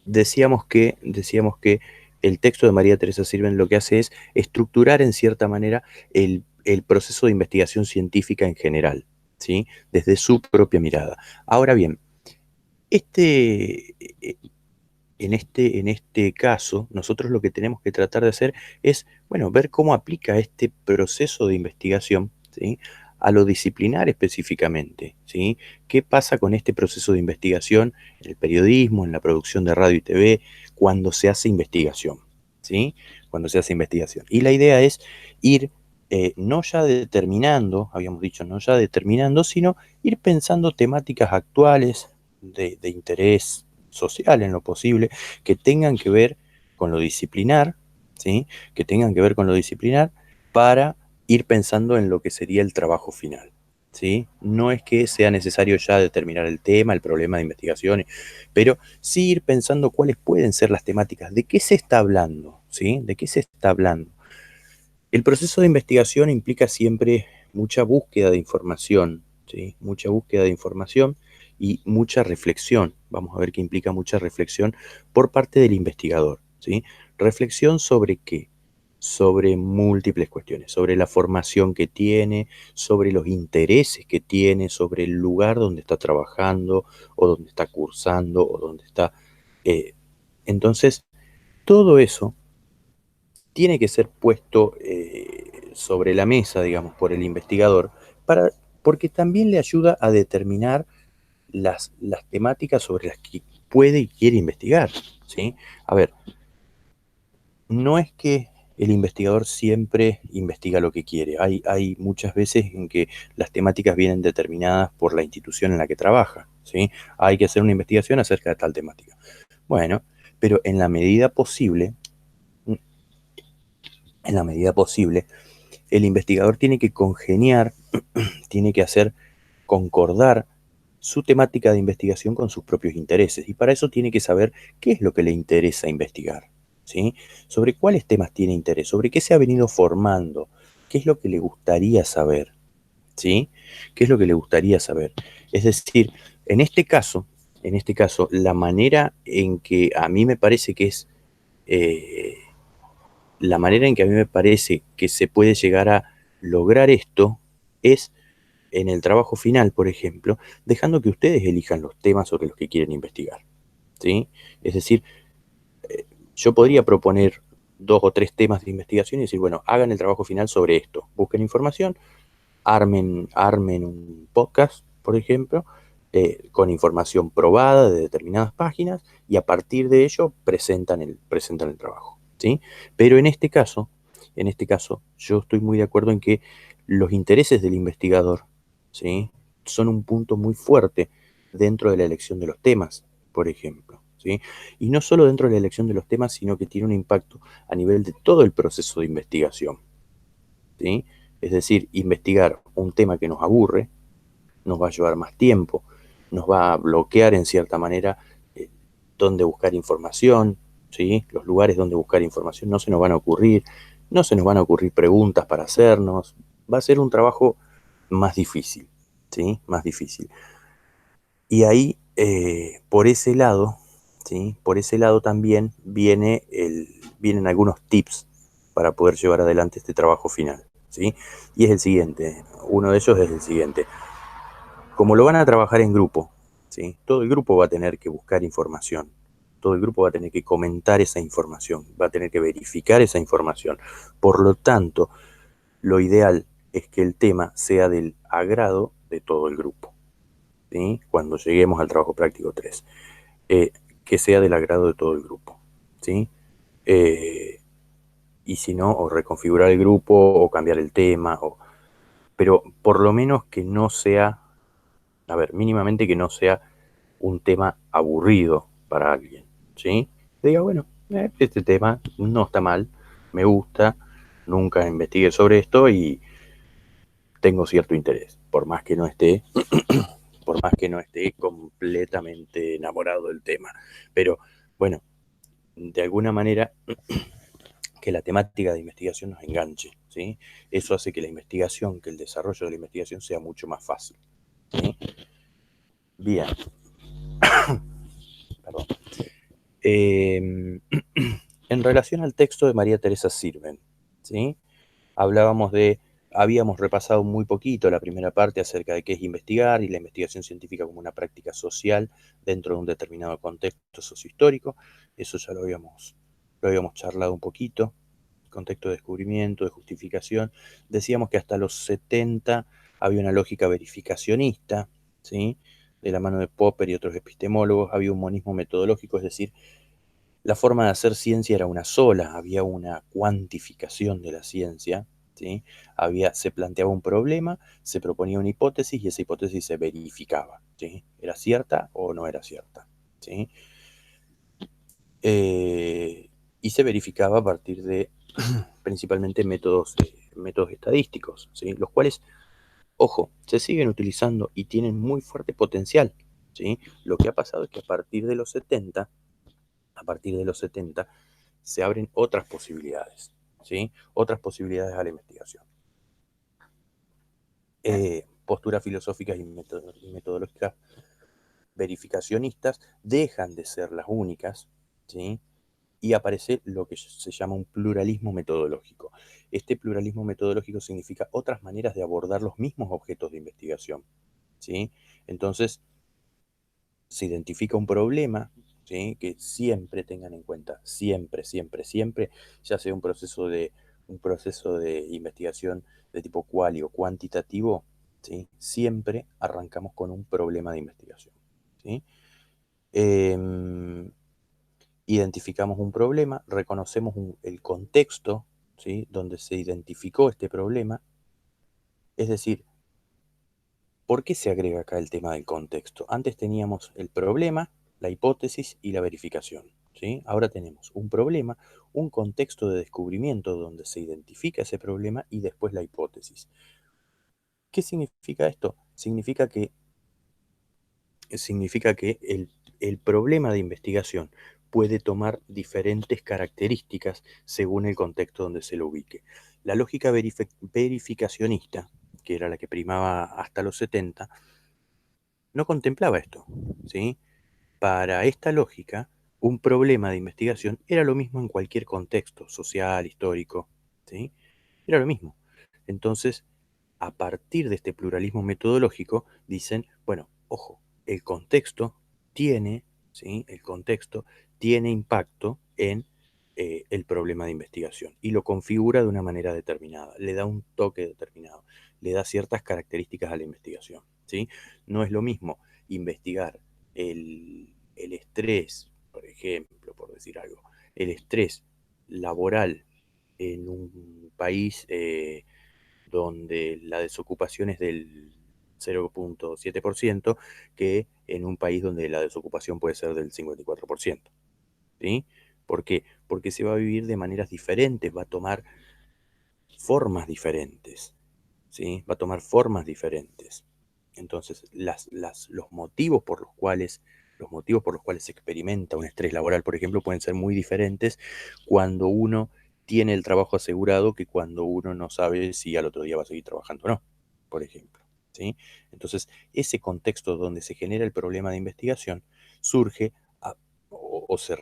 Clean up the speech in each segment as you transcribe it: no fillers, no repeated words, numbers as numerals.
decíamos que el texto de María Teresa Sirven lo que hace es estructurar en cierta manera el proceso de investigación científica en general, ¿sí? Desde su propia mirada. Ahora bien, este, en este caso, nosotros lo que tenemos que tratar de hacer es, bueno, ver cómo aplica este proceso de investigación, ¿sí? A lo disciplinar específicamente, ¿sí? ¿Qué pasa con este proceso de investigación en el periodismo, en la producción de radio y TV, cuando se hace investigación, ¿sí? Cuando se hace investigación. Y la idea es ir no ya determinando, habíamos dicho, no ya determinando, sino ir pensando temáticas actuales de interés social en lo posible, que tengan que ver con lo disciplinar, ¿sí? Que tengan que ver con lo disciplinar para ir pensando en lo que sería el trabajo final, ¿sí? No es que sea necesario ya determinar el tema, el problema de investigación, pero sí ir pensando cuáles pueden ser las temáticas, de qué se está hablando, ¿sí? ¿De qué se está hablando? El proceso de investigación implica siempre mucha búsqueda de información, ¿sí? Mucha búsqueda de información y mucha reflexión. Vamos a ver que implica mucha reflexión por parte del investigador, ¿sí? ¿Reflexión sobre qué? Sobre múltiples cuestiones, sobre la formación que tiene, sobre los intereses que tiene, sobre el lugar donde está trabajando o donde está cursando o donde está... eh, entonces, todo eso tiene que ser puesto sobre la mesa, digamos, por el investigador, porque también le ayuda a determinar las temáticas sobre las que puede y quiere investigar, ¿sí? A ver, no es que el investigador siempre investiga lo que quiere. Hay muchas veces en que las temáticas vienen determinadas por la institución en la que trabaja, ¿sí? Hay que hacer una investigación acerca de tal temática. Bueno, pero en la medida posible, el investigador tiene que congeniar, tiene que hacer concordar su temática de investigación con sus propios intereses. Y para eso tiene que saber qué es lo que le interesa investigar, ¿sí? Sobre cuáles temas tiene interés, sobre qué se ha venido formando, qué es lo que le gustaría saber, ¿sí? ¿Qué es lo que le gustaría saber? Es decir, en este caso, la manera en que a mí me parece que es eh, la manera en que a mí me parece que se puede llegar a lograr esto es en el trabajo final, por ejemplo, dejando que ustedes elijan los temas sobre los que quieren investigar, ¿sí? Es decir, yo podría proponer 2 o 3 temas de investigación y decir, bueno, hagan el trabajo final sobre esto, busquen información, armen un podcast, por ejemplo, con información probada de determinadas páginas y a partir de ello presentan el trabajo, ¿sí? Pero en este caso, yo estoy muy de acuerdo en que los intereses del investigador, ¿sí? Son un punto muy fuerte dentro de la elección de los temas, por ejemplo, ¿sí? Y no solo dentro de la elección de los temas, sino que tiene un impacto a nivel de todo el proceso de investigación, ¿sí? Es decir, investigar un tema que nos aburre nos va a llevar más tiempo, nos va a bloquear en cierta manera eh, dónde buscar información, ¿sí? Los lugares donde buscar información no se nos van a ocurrir, no se nos van a ocurrir preguntas para hacernos, va a ser un trabajo más difícil, ¿sí? Más difícil. Y ahí, por ese lado, ¿sí? Por ese lado también vienen algunos tips para poder llevar adelante este trabajo final, ¿sí? Y es el siguiente, uno de ellos es el siguiente. Como lo van a trabajar en grupo, ¿sí? Todo el grupo va a tener que buscar información, todo el grupo va a tener que comentar esa información, va a tener que verificar esa información. Por lo tanto, lo ideal es que el tema sea del agrado de todo el grupo, ¿sí? Cuando lleguemos al trabajo práctico 3, eh, que sea del agrado de todo el grupo, ¿sí? Eh, y si no, o reconfigurar el grupo o cambiar el tema, pero por lo menos que no sea, a ver, mínimamente que no sea un tema aburrido para alguien, ¿sí? Que diga, bueno, este tema no está mal, me gusta, nunca investigué sobre esto y tengo cierto interés, por más que no esté completamente enamorado del tema. Pero bueno, de alguna manera que la temática de investigación nos enganche, ¿sí? Eso hace que la investigación, que el desarrollo de la investigación sea mucho más fácil, ¿sí? Bien, Eh, en relación al texto de María Teresa Sirven, ¿sí? Habíamos repasado muy poquito la primera parte acerca de qué es investigar y la investigación científica como una práctica social dentro de un determinado contexto sociohistórico. Eso ya lo habíamos charlado un poquito, contexto de descubrimiento, de justificación. Decíamos que hasta los 70 había una lógica verificacionista, ¿sí? De la mano de Popper y otros epistemólogos, había un monismo metodológico, es decir, la forma de hacer ciencia era una sola, había una cuantificación de la ciencia, ¿sí? Se planteaba un problema, se proponía una hipótesis y esa hipótesis se verificaba, ¿sí? ¿Era cierta o no era cierta? ¿Sí? Y se verificaba a partir de principalmente métodos estadísticos, ¿sí? Los cuales, ojo, se siguen utilizando y tienen muy fuerte potencial, ¿sí? Lo que ha pasado es que a partir de los 70 se abren otras posibilidades, ¿sí? Otras posibilidades a la investigación. Posturas filosóficas y metodológicas verificacionistas dejan de ser las únicas, ¿sí? Y aparece lo que se llama un pluralismo metodológico. Este pluralismo metodológico significa otras maneras de abordar los mismos objetos de investigación, ¿sí? Entonces, se identifica un problema, ¿sí? Que siempre tengan en cuenta, siempre, siempre, siempre, ya sea un proceso de investigación de tipo cuali o cuantitativo, ¿sí? Siempre arrancamos con un problema de investigación, ¿sí? Em, Identificamos un problema, reconocemos el contexto, ¿sí? Donde se identificó este problema, es decir, ¿por qué se agrega acá el tema del contexto? Antes teníamos el problema, la hipótesis y la verificación, ¿sí? Ahora tenemos un problema, un contexto de descubrimiento donde se identifica ese problema y después la hipótesis. ¿Qué significa esto? Significa que el problema de investigación puede tomar diferentes características según el contexto donde se lo ubique. La lógica verificacionista, que era la que primaba hasta los 70, no contemplaba esto, ¿sí? Para esta lógica, un problema de investigación era lo mismo en cualquier contexto, social, histórico, ¿sí? Era lo mismo. Entonces, a partir de este pluralismo metodológico, dicen, bueno, ojo, el contexto tiene, ¿sí? El contexto tiene impacto en el problema de investigación y lo configura de una manera determinada, le da un toque determinado, le da ciertas características a la investigación, ¿sí? No es lo mismo investigar el estrés, por ejemplo, por decir algo, el estrés laboral en un país donde la desocupación es del 0,7%, que en un país donde la desocupación puede ser del 54%. ¿Sí? ¿Por qué? Porque se va a vivir de maneras diferentes, va a tomar formas diferentes, ¿sí? Va a tomar formas diferentes. Entonces, los motivos por los cuales se experimenta un estrés laboral, por ejemplo, pueden ser muy diferentes cuando uno tiene el trabajo asegurado que cuando uno no sabe si al otro día va a seguir trabajando o no, por ejemplo, ¿sí? Entonces, ese contexto donde se genera el problema de investigación surge o se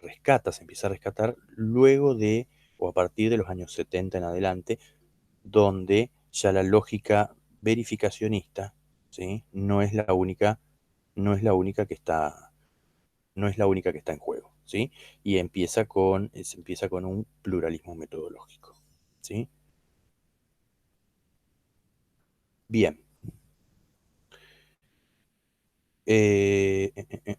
empieza a rescatar luego de o a partir de los años 70 en adelante, donde ya la lógica verificacionista, ¿sí? No es la única que está, no es la única que está en juego, ¿sí? Y se empieza con un pluralismo metodológico, ¿sí? Bien. Eh, eh, eh, eh.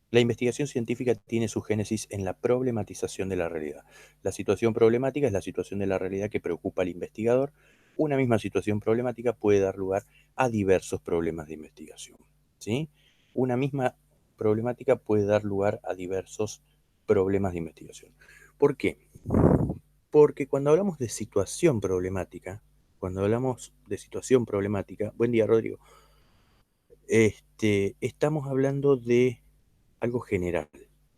La investigación científica tiene su génesis en la problematización de la realidad. La situación problemática es la situación de la realidad que preocupa al investigador. Una misma situación problemática puede dar lugar a diversos problemas de investigación, ¿sí? Una misma problemática puede dar lugar a diversos problemas de investigación. ¿Por qué? Porque cuando hablamos de situación problemática, buen día, Rodrigo, estamos hablando de algo general,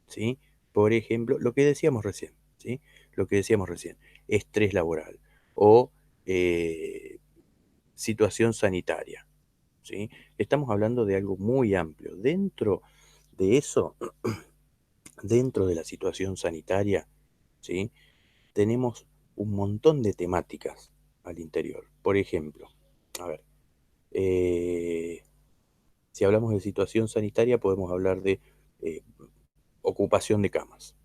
¿sí? Por ejemplo, lo que decíamos recién, ¿sí? Lo que decíamos recién, estrés laboral o situación sanitaria, ¿sí? Estamos hablando de algo muy amplio. Dentro de eso, dentro de la situación sanitaria, ¿sí? Tenemos un montón de temáticas al interior. Por ejemplo, a ver, eh, si hablamos de situación sanitaria, podemos hablar de eh, ocupación de camas,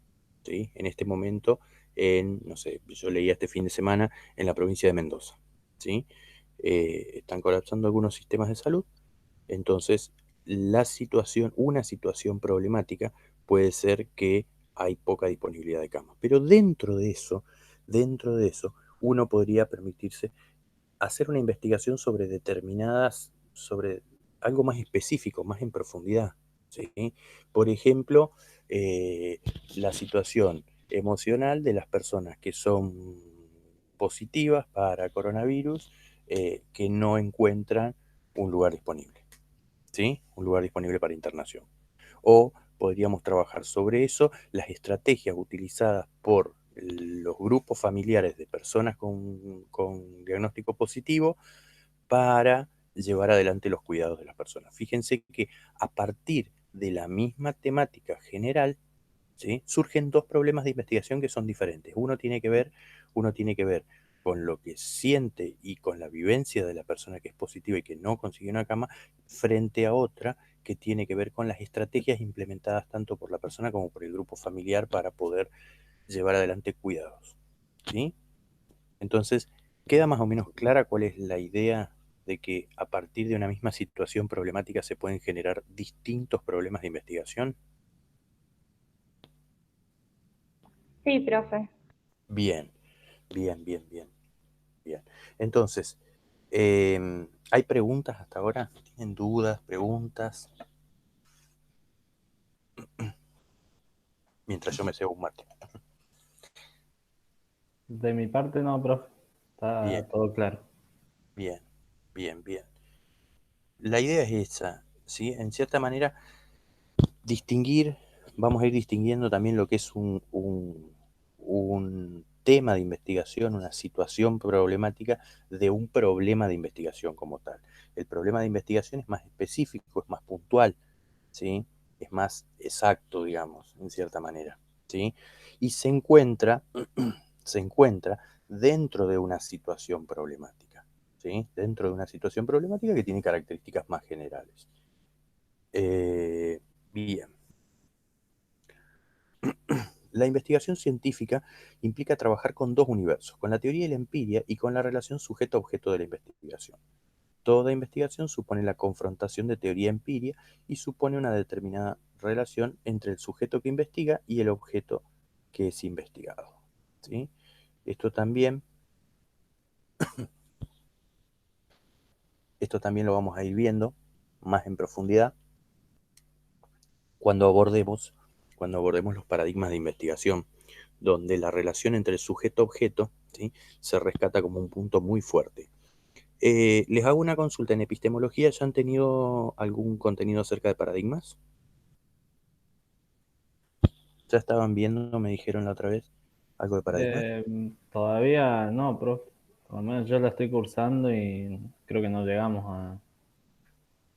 ¿sí? En este momento, no sé, yo leía este fin de semana en la provincia de Mendoza, ¿sí? Están colapsando algunos sistemas de salud, entonces una situación problemática puede ser que hay poca disponibilidad de camas, pero dentro de eso, uno podría permitirse hacer una investigación sobre algo más específico, más en profundidad, ¿sí? Por ejemplo, eh, la situación emocional de las personas que son positivas para coronavirus, que no encuentran un lugar disponible, ¿sí? Un lugar disponible para internación. O podríamos trabajar sobre eso, las estrategias utilizadas por los grupos familiares de personas con diagnóstico positivo para llevar adelante los cuidados de las personas. Fíjense que a partir de la misma temática general, ¿sí? Surgen dos problemas de investigación que son diferentes. Uno tiene que ver con lo que siente y con la vivencia de la persona que es positiva y que no consigue una cama, frente a otra que tiene que ver con las estrategias implementadas tanto por la persona como por el grupo familiar para poder llevar adelante cuidados, ¿sí? Entonces, queda más o menos clara cuál es la idea de que a partir de una misma situación problemática se pueden generar distintos problemas de investigación. Sí, profe. Bien, bien, bien, bien, bien. Entonces, ¿hay preguntas hasta ahora? ¿Tienen dudas, preguntas? Mientras yo me cebo un mate. De mi parte no, profe. Bien, Está todo claro. bien, bien, bien. La idea es esa, ¿sí? En cierta manera, distinguir, vamos a ir distinguiendo también lo que es un tema de investigación, una situación problemática de un problema de investigación como tal. El problema de investigación es más específico, es más puntual, ¿sí? Es más exacto, digamos, en cierta manera, ¿sí? Y se encuentra dentro de una situación problemática, ¿sí? Dentro de una situación problemática que tiene características más generales. Bien. La investigación científica implica trabajar con dos universos, con la teoría y la empiria y con la relación sujeto-objeto de la investigación. Toda investigación supone la confrontación de teoría e empiria y supone una determinada relación entre el sujeto que investiga y el objeto que es investigado, ¿sí? Esto también, esto también lo vamos a ir viendo más en profundidad cuando abordemos, cuando abordemos los paradigmas de investigación, donde la relación entre sujeto-objeto, ¿sí?, se rescata como un punto muy fuerte. Les hago una consulta en epistemología. ¿Ya han tenido algún contenido acerca de paradigmas? ¿Ya estaban viendo, me dijeron la otra vez, algo de paradigmas? Eh, Todavía no, profe. Por lo menos yo la estoy cursando y creo que no llegamos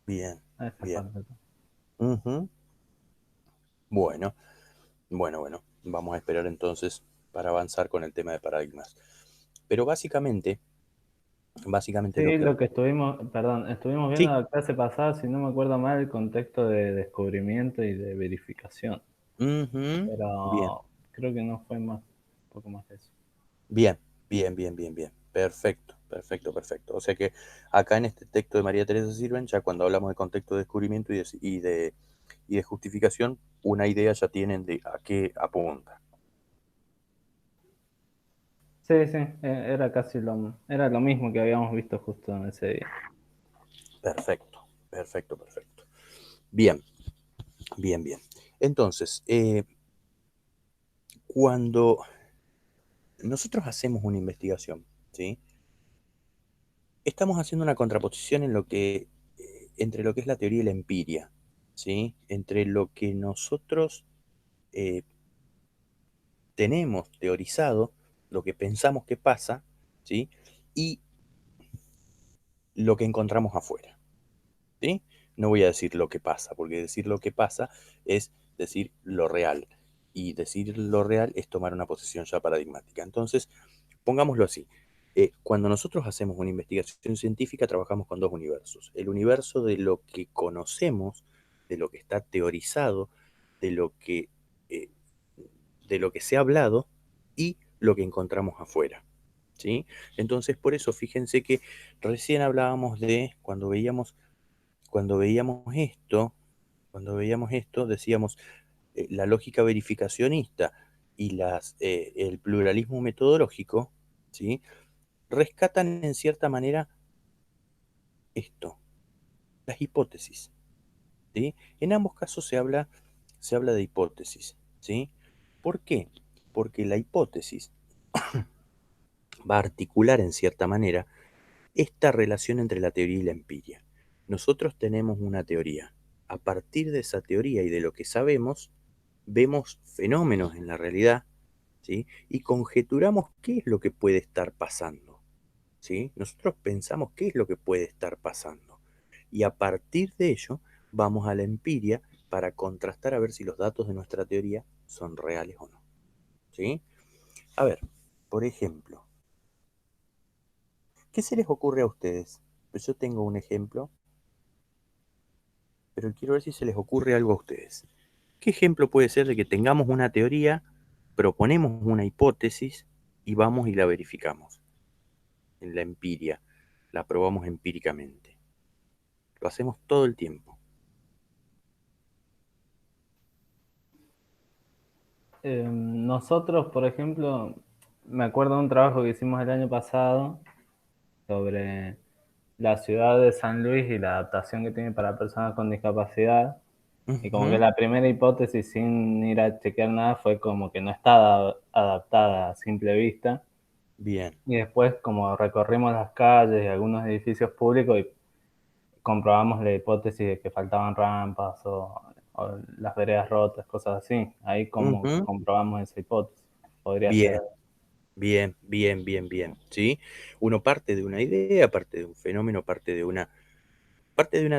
Bien, a esa bien. parte. Ujú. Bueno, bueno. Vamos a esperar entonces para avanzar con el tema de paradigmas. Pero básicamente lo Sí, que... lo que estuvimos viendo Sí, la clase pasada, si no me acuerdo mal, el contexto de descubrimiento y de verificación. ujú, bien. Pero creo que no fue más, un poco más de eso. Bien, bien. Perfecto. O sea que acá en este texto de María Teresa Sirven, ya cuando hablamos de contexto de descubrimiento y de justificación, una idea ya tienen de a qué apunta. Sí, era era lo mismo que habíamos visto justo en ese día. Perfecto. Bien, bien. Entonces, cuando nosotros hacemos una investigación, ¿sí? Estamos haciendo una contraposición entre lo que es la teoría y la empiria, ¿sí? Entre lo que nosotros eh, tenemos teorizado, lo que pensamos que pasa, ¿sí? Y lo que encontramos afuera. ¿sí? No voy a decir lo que pasa, porque decir lo que pasa es decir lo real. Y decir lo real es tomar una posición ya paradigmática. Entonces, pongámoslo así. Cuando nosotros hacemos una investigación científica, trabajamos con dos universos. El universo de lo que conocemos, de lo que está teorizado, de lo que, eh, de lo que se ha hablado y lo que encontramos afuera. ¿Sí? Entonces, por eso, fíjense que recién hablábamos de cuando veíamos esto, decíamos la lógica verificacionista y el pluralismo metodológico, ¿sí? Rescatan en cierta manera esto, las hipótesis, ¿sí? En ambos casos se habla de hipótesis, ¿sí? ¿Por qué? Porque la hipótesis va a articular en cierta manera esta relación entre la teoría y la empiria. Nosotros tenemos una teoría. A partir de esa teoría y de lo que sabemos, vemos fenómenos en la realidad, ¿sí? Y conjeturamos qué es lo que puede estar pasando, ¿sí? Nosotros pensamos qué es lo que puede estar pasando. Y a partir de ello, vamos a la empiria para contrastar a ver si los datos de nuestra teoría son reales o no, ¿sí? A ver, por ejemplo, ¿qué se les ocurre a ustedes? Pues yo tengo un ejemplo, pero quiero ver si se les ocurre algo a ustedes. ¿Qué ejemplo puede ser de que tengamos una teoría, proponemos una hipótesis y vamos y la verificamos en la empiria, la probamos empíricamente? Lo hacemos todo el tiempo. Nosotros, por ejemplo, me acuerdo de un trabajo que hicimos el año pasado sobre la ciudad de San Luis y la adaptación que tiene para personas con discapacidad. Y como que Ujú. la primera hipótesis, sin ir a chequear nada, fue como que no está adaptada a simple vista. Bien, Y después, como recorrimos las calles y algunos edificios públicos y comprobamos la hipótesis de que faltaban rampas o las veredas rotas, cosas así. Ahí como ujú. comprobamos esa hipótesis. Podría ser. Bien, bien, bien, bien, bien, ¿sí? Uno parte de una idea, parte de un fenómeno, parte de una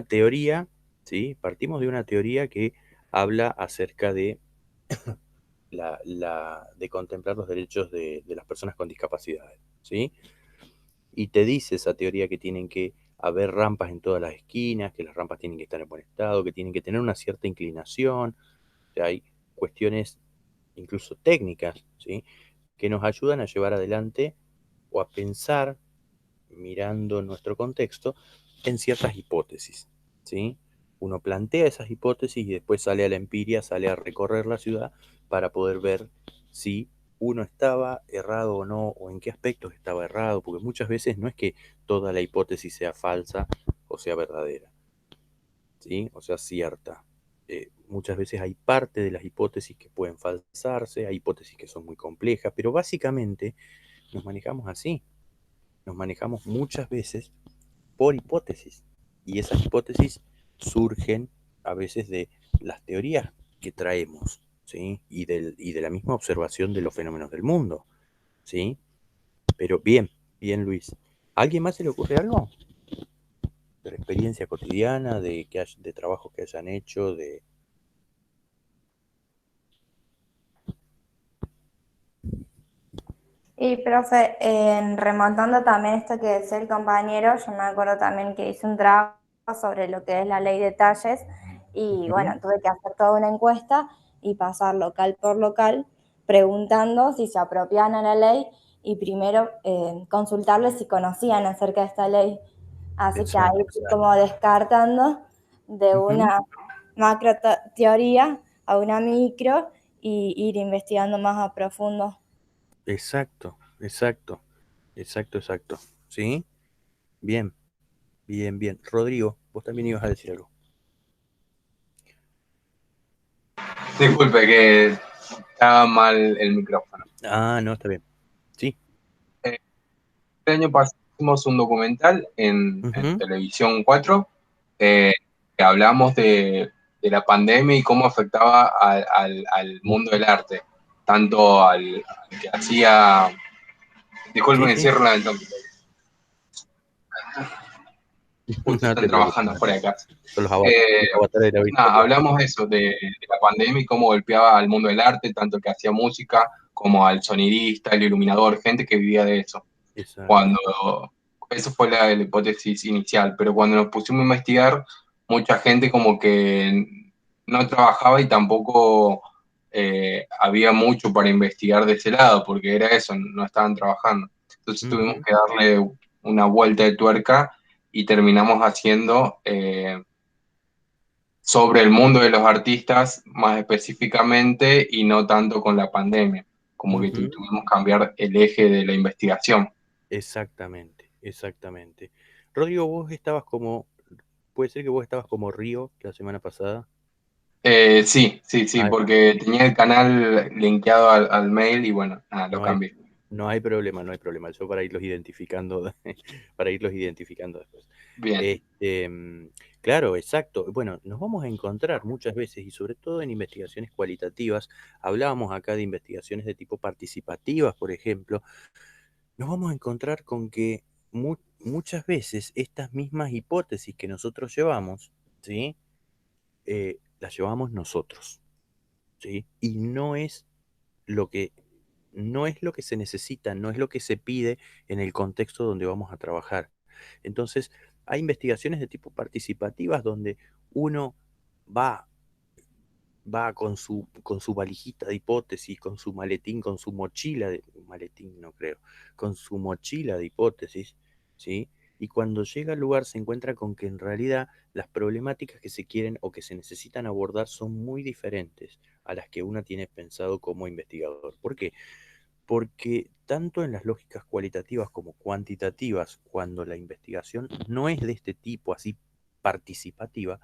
teoría, ¿sí? Partimos de una teoría que habla acerca de de contemplar los derechos de las personas con discapacidades, ¿sí? Y te dice esa teoría que tienen que haber rampas en todas las esquinas, que las rampas tienen que estar en buen estado, que tienen que tener una cierta inclinación, o sea, hay cuestiones incluso técnicas, ¿sí? Que nos ayudan a llevar adelante o a pensar, mirando nuestro contexto, en ciertas hipótesis, ¿sí? Uno plantea esas hipótesis y después sale a la empiria, sale a recorrer la ciudad para poder ver si uno estaba errado o no, o en qué aspectos estaba errado, porque muchas veces no es que toda la hipótesis sea falsa o sea verdadera, ¿sí? O sea, cierta. Muchas veces hay parte de las hipótesis que pueden falsarse, hay hipótesis que son muy complejas, pero básicamente nos manejamos así, nos manejamos muchas veces por hipótesis. Y esas hipótesis surgen a veces de las teorías que traemos, ¿sí? Y de la misma observación de los fenómenos del mundo, ¿sí? Pero bien, bien Luis. ¿A alguien más se le ocurre algo? De la experiencia cotidiana, de trabajo que hayan hecho, de... Y profe, remontando también esto que decía el compañero, yo me acuerdo también que hice un trabajo sobre lo que es la ley de talles y Ujú. bueno, tuve que hacer toda una encuesta y pasar local por local preguntando si se apropiaban a la ley y primero consultarles si conocían acerca de esta ley. Así que ahí Exacto, fui como descartando de ujú. una macro teoría a una micro y ir investigando más a profundo. Exacto, exacto, exacto, exacto. ¿Sí? Bien, bien, bien. Rodrigo, vos también ibas a decir algo. Disculpe que estaba mal el micrófono. Ah, no, está bien. Sí. El año pasado hicimos un documental en Ujú. Televisión 4 que hablamos de la pandemia y cómo afectaba al mundo del arte, tanto al que hacía... Sí, Disculpen que sí. cierro la ventana. justo No están te preocupes, trabajando fuera de casa. son Eh, los avatares de la Nada, virtualidad. hablamos de eso, de la pandemia y cómo golpeaba al mundo del arte, tanto que hacía música como al sonidista, el iluminador, gente que vivía de eso. Exacto. Cuando, eso fue la hipótesis inicial, pero cuando nos pusimos a investigar, mucha gente como que no trabajaba y tampoco había mucho para investigar de ese lado, porque era eso, no estaban trabajando. Entonces tuvimos Ujú. que darle una vuelta de tuerca y terminamos haciendo sobre el mundo de los artistas más específicamente y no tanto con la pandemia, como que Ujú. tuvimos que cambiar el eje de la investigación. Exactamente, exactamente. Rodrigo, vos estabas como, puede ser que vos estabas como Río la semana pasada. Sí, sí, sí, Ah, porque tenía el canal linkeado al mail y bueno, nada, lo no hay, cambié. no hay problema, no hay problema. Yo para irlos identificando, para irlos identificando después. Bien. Este, claro, exacto. Bueno, nos vamos a encontrar muchas veces y sobre todo en investigaciones cualitativas. Hablábamos acá de investigaciones de tipo participativas, por ejemplo. Nos vamos a encontrar con que muchas veces estas mismas hipótesis que nosotros llevamos, ¿sí? Las llevamos nosotros, ¿sí? Y lo que, no es lo que se necesita, no es lo que se pide en el contexto donde vamos a trabajar. Entonces, hay investigaciones de tipo participativas donde uno va, va con su valijita de hipótesis, con su maletín, con su mochila de, maletín no creo, con su mochila de hipótesis, ¿sí? Y cuando llega al lugar se encuentra con que en realidad las problemáticas que se quieren o que se necesitan abordar son muy diferentes a las que uno tiene pensado como investigador. ¿Por qué? Porque tanto en las lógicas cualitativas como cuantitativas, cuando la investigación no es de este tipo, así participativa,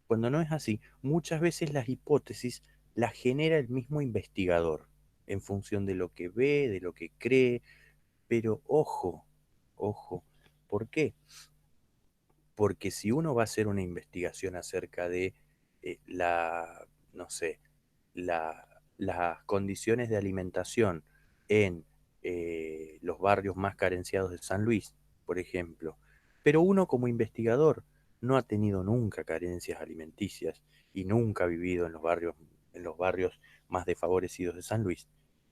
cuando no es así, muchas veces las hipótesis las genera el mismo investigador, en función de lo que ve, de lo que cree, pero ojo, ojo, ¿por qué? Porque si uno va a hacer una investigación acerca de no sé, las condiciones de alimentación en los barrios más carenciados de San Luis, por ejemplo, pero uno como investigador no ha tenido nunca carencias alimenticias y nunca ha vivido en los barrios más desfavorecidos de San Luis,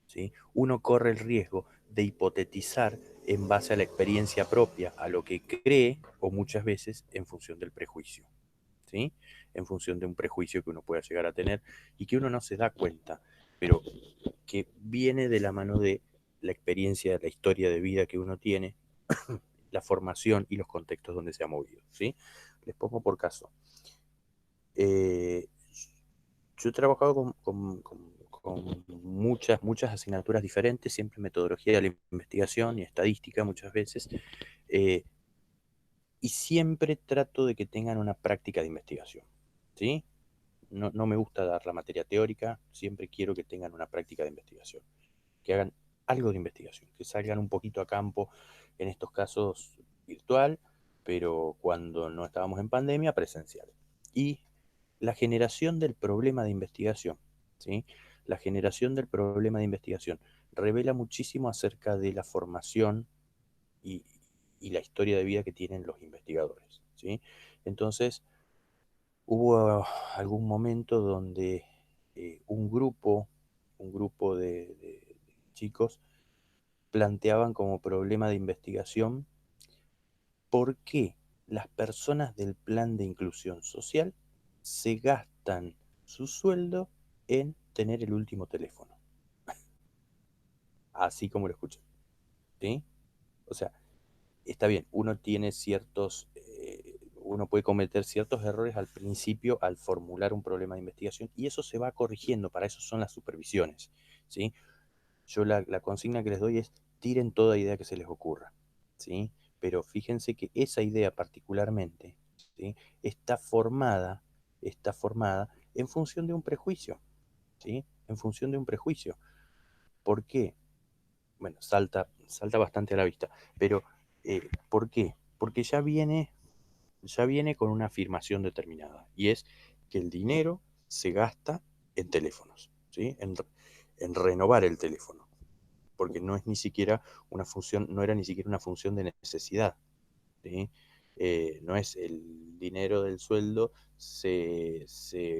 ¿sí? Uno corre el riesgo de hipotetizar en base a la experiencia propia, a lo que cree o muchas veces en función del prejuicio, ¿sí? En función de un prejuicio que uno pueda llegar a tener y que uno no se da cuenta, pero que viene de la mano de la experiencia, la historia de vida que uno tiene, la formación y los contextos donde se ha movido, ¿sí? Les pongo por caso. Eh, yo he trabajado con muchas asignaturas diferentes, siempre metodología de la investigación y estadística muchas veces, eh, y siempre trato de que tengan una práctica de investigación, ¿sí? No me gusta dar la materia teórica, siempre quiero que tengan una práctica de investigación, que hagan algo de investigación, que salgan un poquito a campo, en estos casos virtual, pero cuando no estábamos en pandemia, presencial. Y la generación del problema de investigación, ¿sí? La generación del problema de investigación revela muchísimo acerca de la formación y, y la historia de vida que tienen los investigadores, ¿sí? Entonces, hubo algún momento donde un grupo de chicos planteaban como problema de investigación por qué las personas del plan de inclusión social se gastan su sueldo en tener el último teléfono, así como lo escuchan, ¿sí? O sea, está bien, uno puede cometer ciertos errores al principio al formular un problema de investigación y eso se va corrigiendo, para eso son las supervisiones, ¿sí? Yo la consigna que les doy es tiren toda idea que se les ocurra, ¿sí? Pero fíjense que esa idea particularmente, ¿sí? Está formada en función de un prejuicio, ¿sí? En función de un prejuicio. ¿Por qué? Bueno, salta bastante a la vista, pero ¿por qué? Porque ya viene con una afirmación determinada, y es que el dinero se gasta en teléfonos, ¿sí? En renovar el teléfono, porque no es ni siquiera una función, no era ni siquiera una función de necesidad, ¿sí? No es el dinero del sueldo, se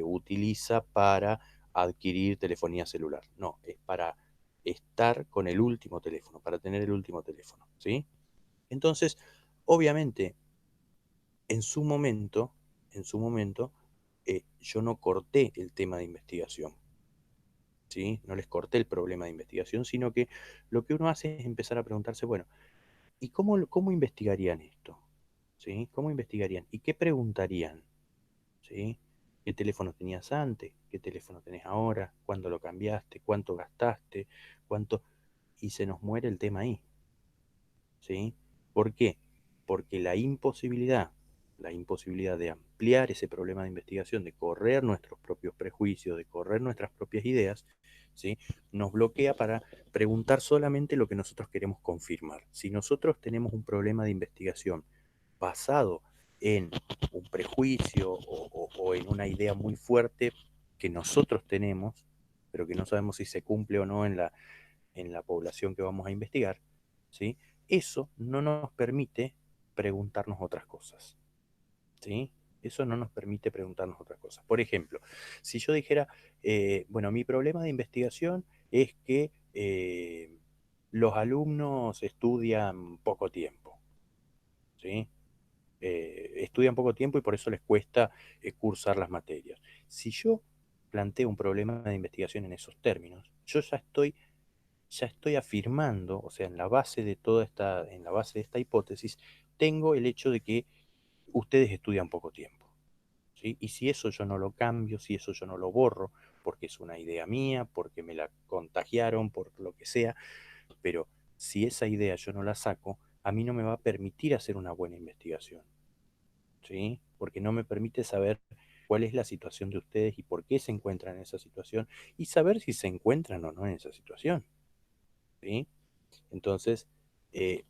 utiliza para adquirir telefonía celular. No, es para estar con el último teléfono, para tener el último teléfono, ¿sí? Entonces, obviamente, en su momento, en su momento, yo no corté el tema de investigación, ¿sí? No les corté el problema de investigación, sino que lo que uno hace es empezar a preguntarse, bueno, ¿y cómo investigarían esto? ¿Sí? ¿Cómo investigarían? ¿Y qué preguntarían? ¿Sí? ¿Qué teléfono tenías antes? ¿Qué teléfono tenés ahora? ¿Cuándo lo cambiaste? ¿Cuánto gastaste? ¿Cuánto? Y se nos muere el tema ahí, ¿sí? ¿Por qué? Porque la imposibilidad de ampliar ese problema de investigación, de correr nuestros propios prejuicios, de correr nuestras propias ideas, ¿sí? Nos bloquea para preguntar solamente lo que nosotros queremos confirmar. Si nosotros tenemos un problema de investigación basado en un prejuicio o en una idea muy fuerte que nosotros tenemos, pero que no sabemos si se cumple o no en la población que vamos a investigar, ¿sí? Eso no nos permite preguntarnos otras cosas, ¿sí? Eso no nos permite preguntarnos otras cosas. Por ejemplo, si yo dijera, bueno, mi problema de investigación es que los alumnos estudian poco tiempo, ¿sí? Estudian poco tiempo y por eso les cuesta cursar las materias. Si yo planteo un problema de investigación en esos términos, yo ya estoy afirmando, o sea, en la base de en la base de esta hipótesis, tengo el hecho de que ustedes estudian poco tiempo, ¿sí? Y si eso yo no lo cambio, si eso yo no lo borro, porque es una idea mía, porque me la contagiaron, por lo que sea, pero si esa idea yo no la saco, a mí no me va a permitir hacer una buena investigación, ¿sí? Porque no me permite saber cuál es la situación de ustedes y por qué se encuentran en esa situación y saber si se encuentran o no en esa situación, ¿sí? Entonces, eh,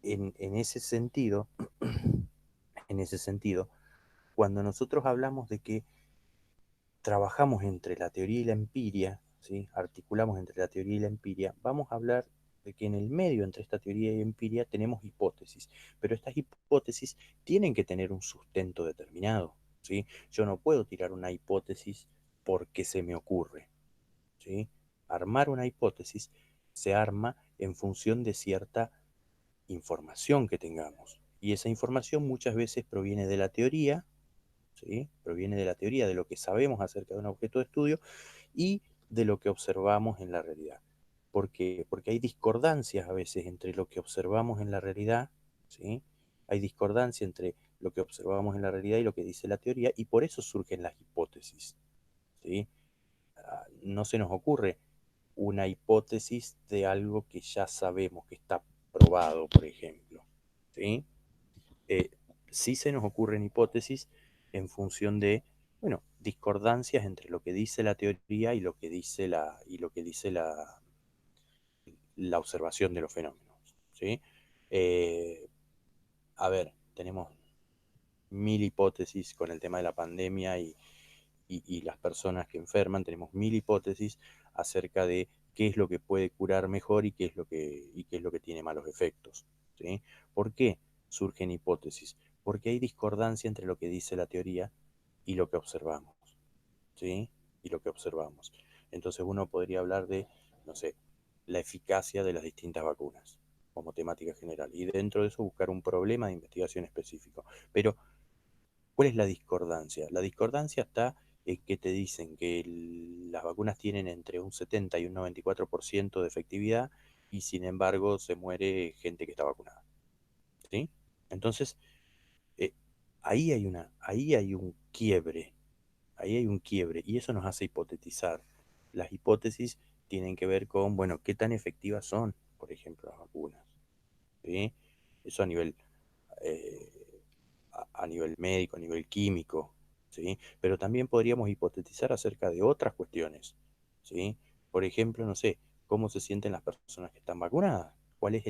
en ese sentido, en ese sentido, cuando nosotros hablamos de que trabajamos entre la teoría y la empiria, ¿sí? Articulamos entre la teoría y la empiria, vamos a hablar de que en el medio entre esta teoría y empiria tenemos hipótesis, pero estas hipótesis tienen que tener un sustento determinado, ¿sí? Yo no puedo tirar una hipótesis porque se me ocurre, ¿sí? Armar una hipótesis se arma en función de cierta información que tengamos. Y esa información muchas veces proviene de la teoría, ¿sí? Proviene de la teoría, de lo que sabemos acerca de un objeto de estudio y de lo que observamos en la realidad. ¿Por qué? Porque hay discordancias a veces entre lo que observamos en la realidad, ¿sí? Hay discordancia entre lo que observamos en la realidad y lo que dice la teoría, y por eso surgen las hipótesis, ¿sí? No se nos ocurre una hipótesis de algo que ya sabemos que está probado, por ejemplo, ¿sí? Eh, sí se nos ocurren hipótesis en función de, bueno, discordancias entre lo que dice la teoría y lo que dice la observación de los fenómenos, ¿sí? Eh, a ver, tenemos mil hipótesis con el tema de la pandemia y las personas que enferman, tenemos mil hipótesis acerca de qué es lo que puede curar mejor y qué es lo que tiene malos efectos, ¿sí? ¿Por qué surgen hipótesis? Porque hay discordancia entre lo que dice la teoría y lo que observamos, ¿sí? Y lo que observamos. Entonces uno podría hablar de, no sé, la eficacia de las distintas vacunas como temática general y dentro de eso buscar un problema de investigación específico. Pero ¿cuál es la discordancia? La discordancia está en que te dicen que las vacunas tienen entre un 70 y un 94% de efectividad y sin embargo se muere gente que está vacunada, ¿sí? Entonces, eh, ahí hay un quiebre, ahí hay un quiebre y eso nos hace hipotetizar. Las hipótesis tienen que ver con, bueno, qué tan efectivas son, por ejemplo, las vacunas, ¿sí? Eso eh, a nivel médico, a nivel químico, ¿sí? Pero también podríamos hipotetizar acerca de otras cuestiones, ¿sí? Por ejemplo, no sé, cómo se sienten las personas que están vacunadas, cuál es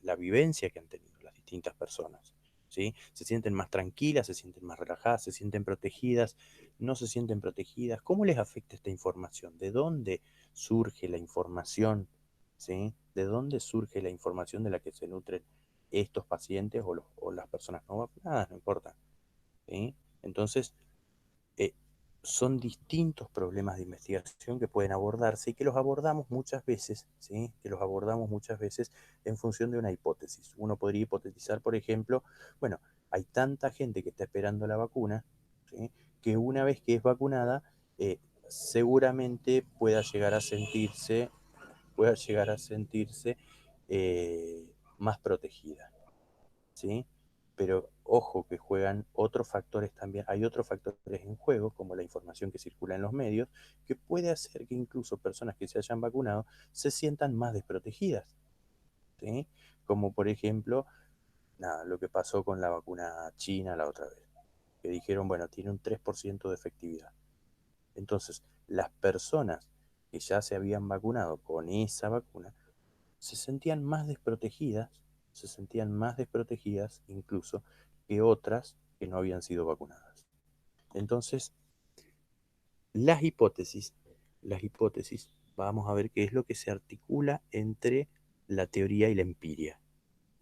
la vivencia que han tenido las distintas personas, ¿sí? Se sienten más tranquilas, se sienten más relajadas, se sienten protegidas, no se sienten protegidas, ¿cómo les afecta esta información? ¿De dónde surge la información? ¿Sí? ¿De dónde surge la información de la que se nutren estos pacientes o las personas no vacunadas, no importa. ¿Sí? Entonces, eh, son distintos problemas de investigación que pueden abordarse y que los abordamos muchas veces, ¿sí? Que los abordamos muchas veces en función de una hipótesis. Uno podría hipotetizar, por ejemplo, bueno, hay tanta gente que está esperando la vacuna, ¿sí? Que una vez que es vacunada, seguramente pueda llegar a sentirse más protegida, ¿sí? Pero ojo que juegan otros factores también, hay otros factores en juego, como la información que circula en los medios, que puede hacer que incluso personas que se hayan vacunado se sientan más desprotegidas, ¿sí? Como por ejemplo, nada, lo que pasó con la vacuna china la otra vez, que dijeron, bueno, tiene un 3% de efectividad. Entonces, las personas que ya se habían vacunado con esa vacuna se sentían más desprotegidas, se sentían más desprotegidas incluso que otras que no habían sido vacunadas. Entonces, las hipótesis, vamos a ver qué es lo que se articula entre la teoría y la empiria,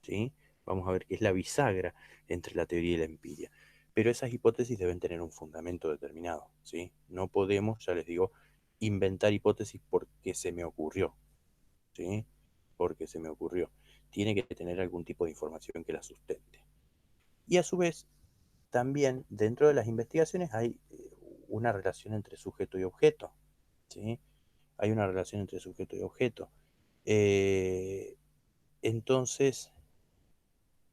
¿sí? Vamos a ver qué es la bisagra entre la teoría y la empiria. Pero esas hipótesis deben tener un fundamento determinado, ¿sí? No podemos, ya les digo, inventar hipótesis porque se me ocurrió, ¿sí? Porque se me ocurrió. Tiene que tener algún tipo de información que la sustente. Y a su vez, también dentro de las investigaciones hay una relación entre sujeto y objeto, ¿sí? Hay una relación entre sujeto y objeto. Eh, entonces,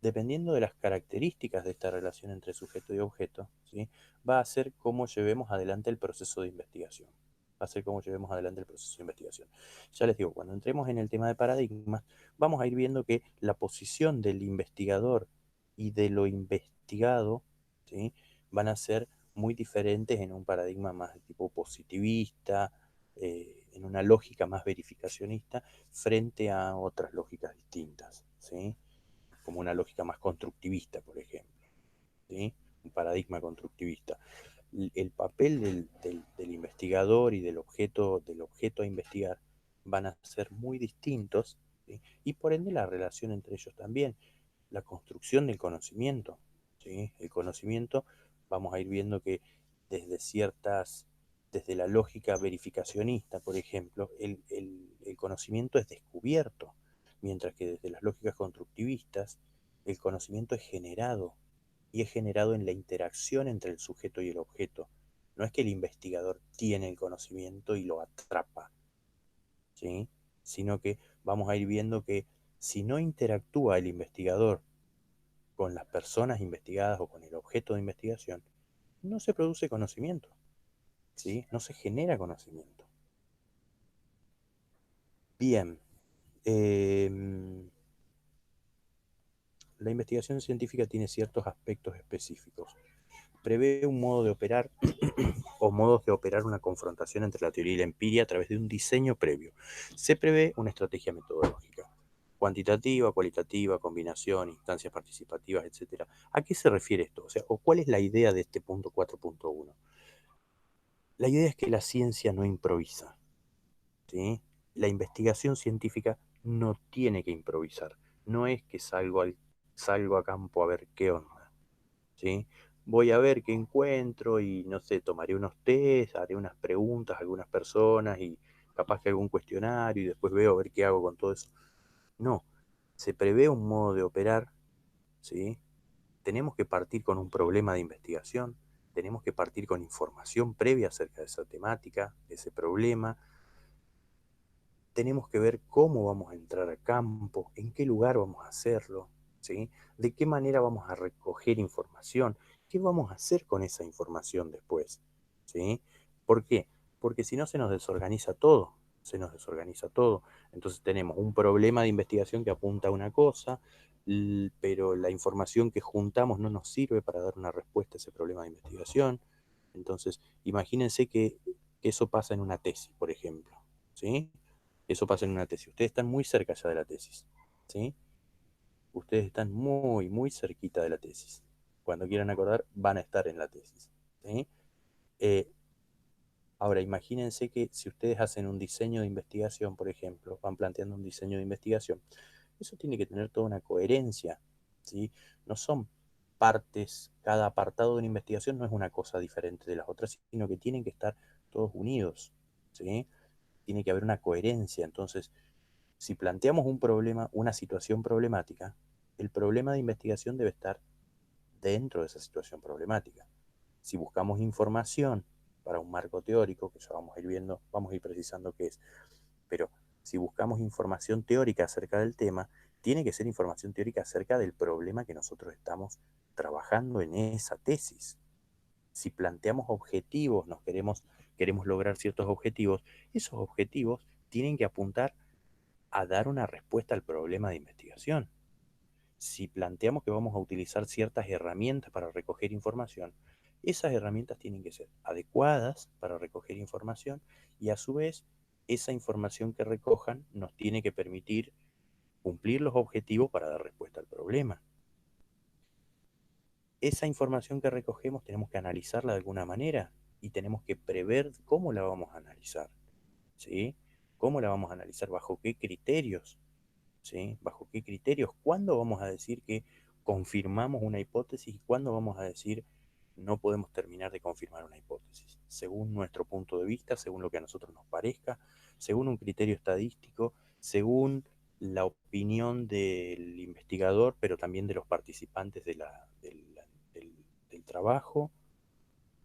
dependiendo de las características de esta relación entre sujeto y objeto, ¿sí? Va a ser cómo llevemos adelante el proceso de investigación. Va a ser cómo llevemos adelante el proceso de investigación. Ya les digo, cuando entremos en el tema de paradigmas, vamos a ir viendo que la posición del investigador y de lo investigado, ¿sí? Van a ser muy diferentes en un paradigma más de tipo positivista, en una lógica más verificacionista, frente a otras lógicas distintas, ¿sí? Como una lógica más constructivista, por ejemplo, ¿sí? Un paradigma constructivista. El papel del investigador y del objeto a investigar van a ser muy distintos, ¿sí? Y por ende la relación entre ellos también. La construcción del conocimiento, ¿sí? El conocimiento, vamos a ir viendo que desde desde la lógica verificacionista, por ejemplo, el conocimiento es descubierto, mientras que desde las lógicas constructivistas, el conocimiento es generado, y es generado en la interacción entre el sujeto y el objeto. No es que el investigador tiene el conocimiento y lo atrapa, ¿sí? Sino que vamos a ir viendo que si no interactúa el investigador con las personas investigadas o con el objeto de investigación, no se produce conocimiento, ¿sí? No se genera conocimiento. Bien, la investigación científica tiene ciertos aspectos específicos. Prevé un modo de operar o modos de operar una confrontación entre la teoría y la empiria a través de un diseño previo. Se prevé una estrategia metodológica, cuantitativa, cualitativa, combinación, instancias participativas, etc. ¿A qué se refiere esto? O sea, ¿o cuál es la idea de este punto 4.1? La idea es que la ciencia no improvisa, ¿sí? La investigación científica no tiene que improvisar. No es que salgo a campo a ver qué onda, ¿sí? Voy a ver qué encuentro y no sé, tomaré unos test, haré unas preguntas a algunas personas y capaz que algún cuestionario y después veo a ver qué hago con todo eso. No, se prevé un modo de operar, ¿sí? Tenemos que partir con un problema de investigación, tenemos que partir con información previa acerca de esa temática, de ese problema. Tenemos que ver cómo vamos a entrar a campo, en qué lugar vamos a hacerlo, ¿sí? De qué manera vamos a recoger información, qué vamos a hacer con esa información después, ¿sí? ¿Por qué? Porque si no se nos desorganiza todo, se nos desorganiza todo. Entonces tenemos un problema de investigación que apunta a una cosa, pero la información que juntamos no nos sirve para dar una respuesta a ese problema de investigación. Entonces, imagínense que eso pasa en una tesis, por ejemplo, ¿sí? Eso pasa en una tesis. Ustedes están muy cerca ya de la tesis, ¿sí? Ustedes están muy, muy cerquita de la tesis. Cuando quieran acordar, van a estar en la tesis, ¿sí? Eh, Ahora, imagínense que si ustedes hacen un diseño de investigación, por ejemplo, van planteando un diseño de investigación, eso tiene que tener toda una coherencia ¿sí? No son partes, cada apartado de una investigación no es una cosa diferente de las otras, sino que tienen que estar todos unidos, ¿sí? Tiene que haber una coherencia. Entonces, si planteamos un problema, una situación problemática, el problema de investigación debe estar dentro de esa situación problemática. Si buscamos información para un marco teórico, que ya vamos a ir viendo, vamos a ir precisando qué es, pero si buscamos información teórica acerca del tema, tiene que ser información teórica acerca del problema que nosotros estamos trabajando en esa tesis. Si planteamos objetivos, queremos lograr ciertos objetivos, esos objetivos tienen que apuntar a dar una respuesta al problema de investigación. Si planteamos que vamos a utilizar ciertas herramientas para recoger información, esas herramientas tienen que ser adecuadas para recoger información y a su vez esa información que recojan nos tiene que permitir cumplir los objetivos para dar respuesta al problema. Esa información que recogemos tenemos que analizarla de alguna manera y tenemos que prever cómo la vamos a analizar, ¿sí? ¿Cómo la vamos a analizar? ¿Bajo qué criterios? ¿Sí? ¿Bajo qué criterios? ¿Cuándo vamos a decir que confirmamos una hipótesis y cuándo vamos a decir no podemos terminar de confirmar una hipótesis? Según nuestro punto de vista, según lo que a nosotros nos parezca, según un criterio estadístico, según la opinión del investigador, pero también de los participantes del trabajo.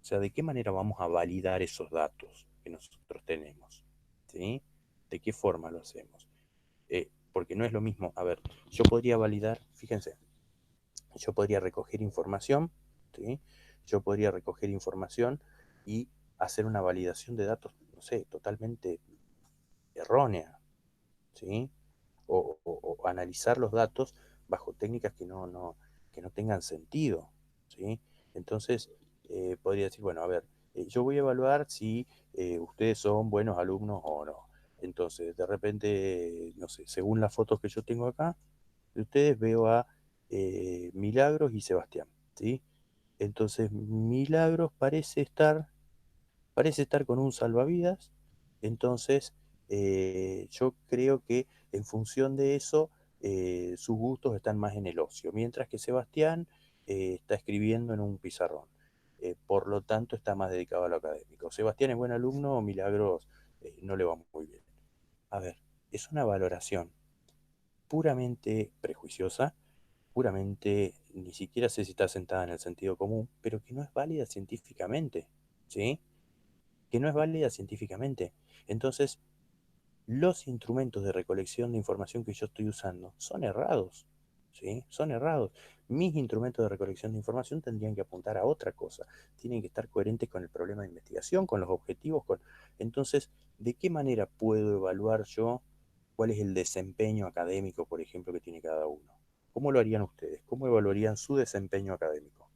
O sea, ¿de qué manera vamos a validar esos datos que nosotros tenemos? ¿Sí? ¿De qué forma lo hacemos? Porque no es lo mismo, a ver, yo podría validar, fíjense, yo podría recoger información, ¿sí? Yo podría recoger información y hacer una validación de datos, no sé, totalmente errónea, ¿sí? O analizar los datos bajo técnicas que no tengan sentido, ¿sí? Entonces, podría decir, bueno, a ver, yo voy a evaluar si ustedes son buenos alumnos o no. Entonces, de repente, no sé, según las fotos que yo tengo acá, de ustedes veo a Milagros y Sebastián, ¿sí? Entonces, Milagros parece estar con un salvavidas, entonces yo creo que en función de eso sus gustos están más en el ocio, mientras que Sebastián está escribiendo en un pizarrón. Por lo tanto, está más dedicado a lo académico. Sebastián es buen alumno, Milagros no le va muy bien. A ver, es una valoración puramente prejuiciosa, puramente, ni siquiera sé si está sentada en el sentido común, pero que no es válida científicamente, ¿sí? Que no es válida científicamente. Entonces, los instrumentos de recolección de información que yo estoy usando son errados, ¿sí? Son errados. Mis instrumentos de recolección de información tendrían que apuntar a otra cosa, tienen que estar coherentes con el problema de investigación, con los objetivos, con... Entonces, ¿de qué manera puedo evaluar yo cuál es el desempeño académico, por ejemplo, que tiene cada uno? ¿Cómo lo harían ustedes? ¿Cómo evaluarían su desempeño académico?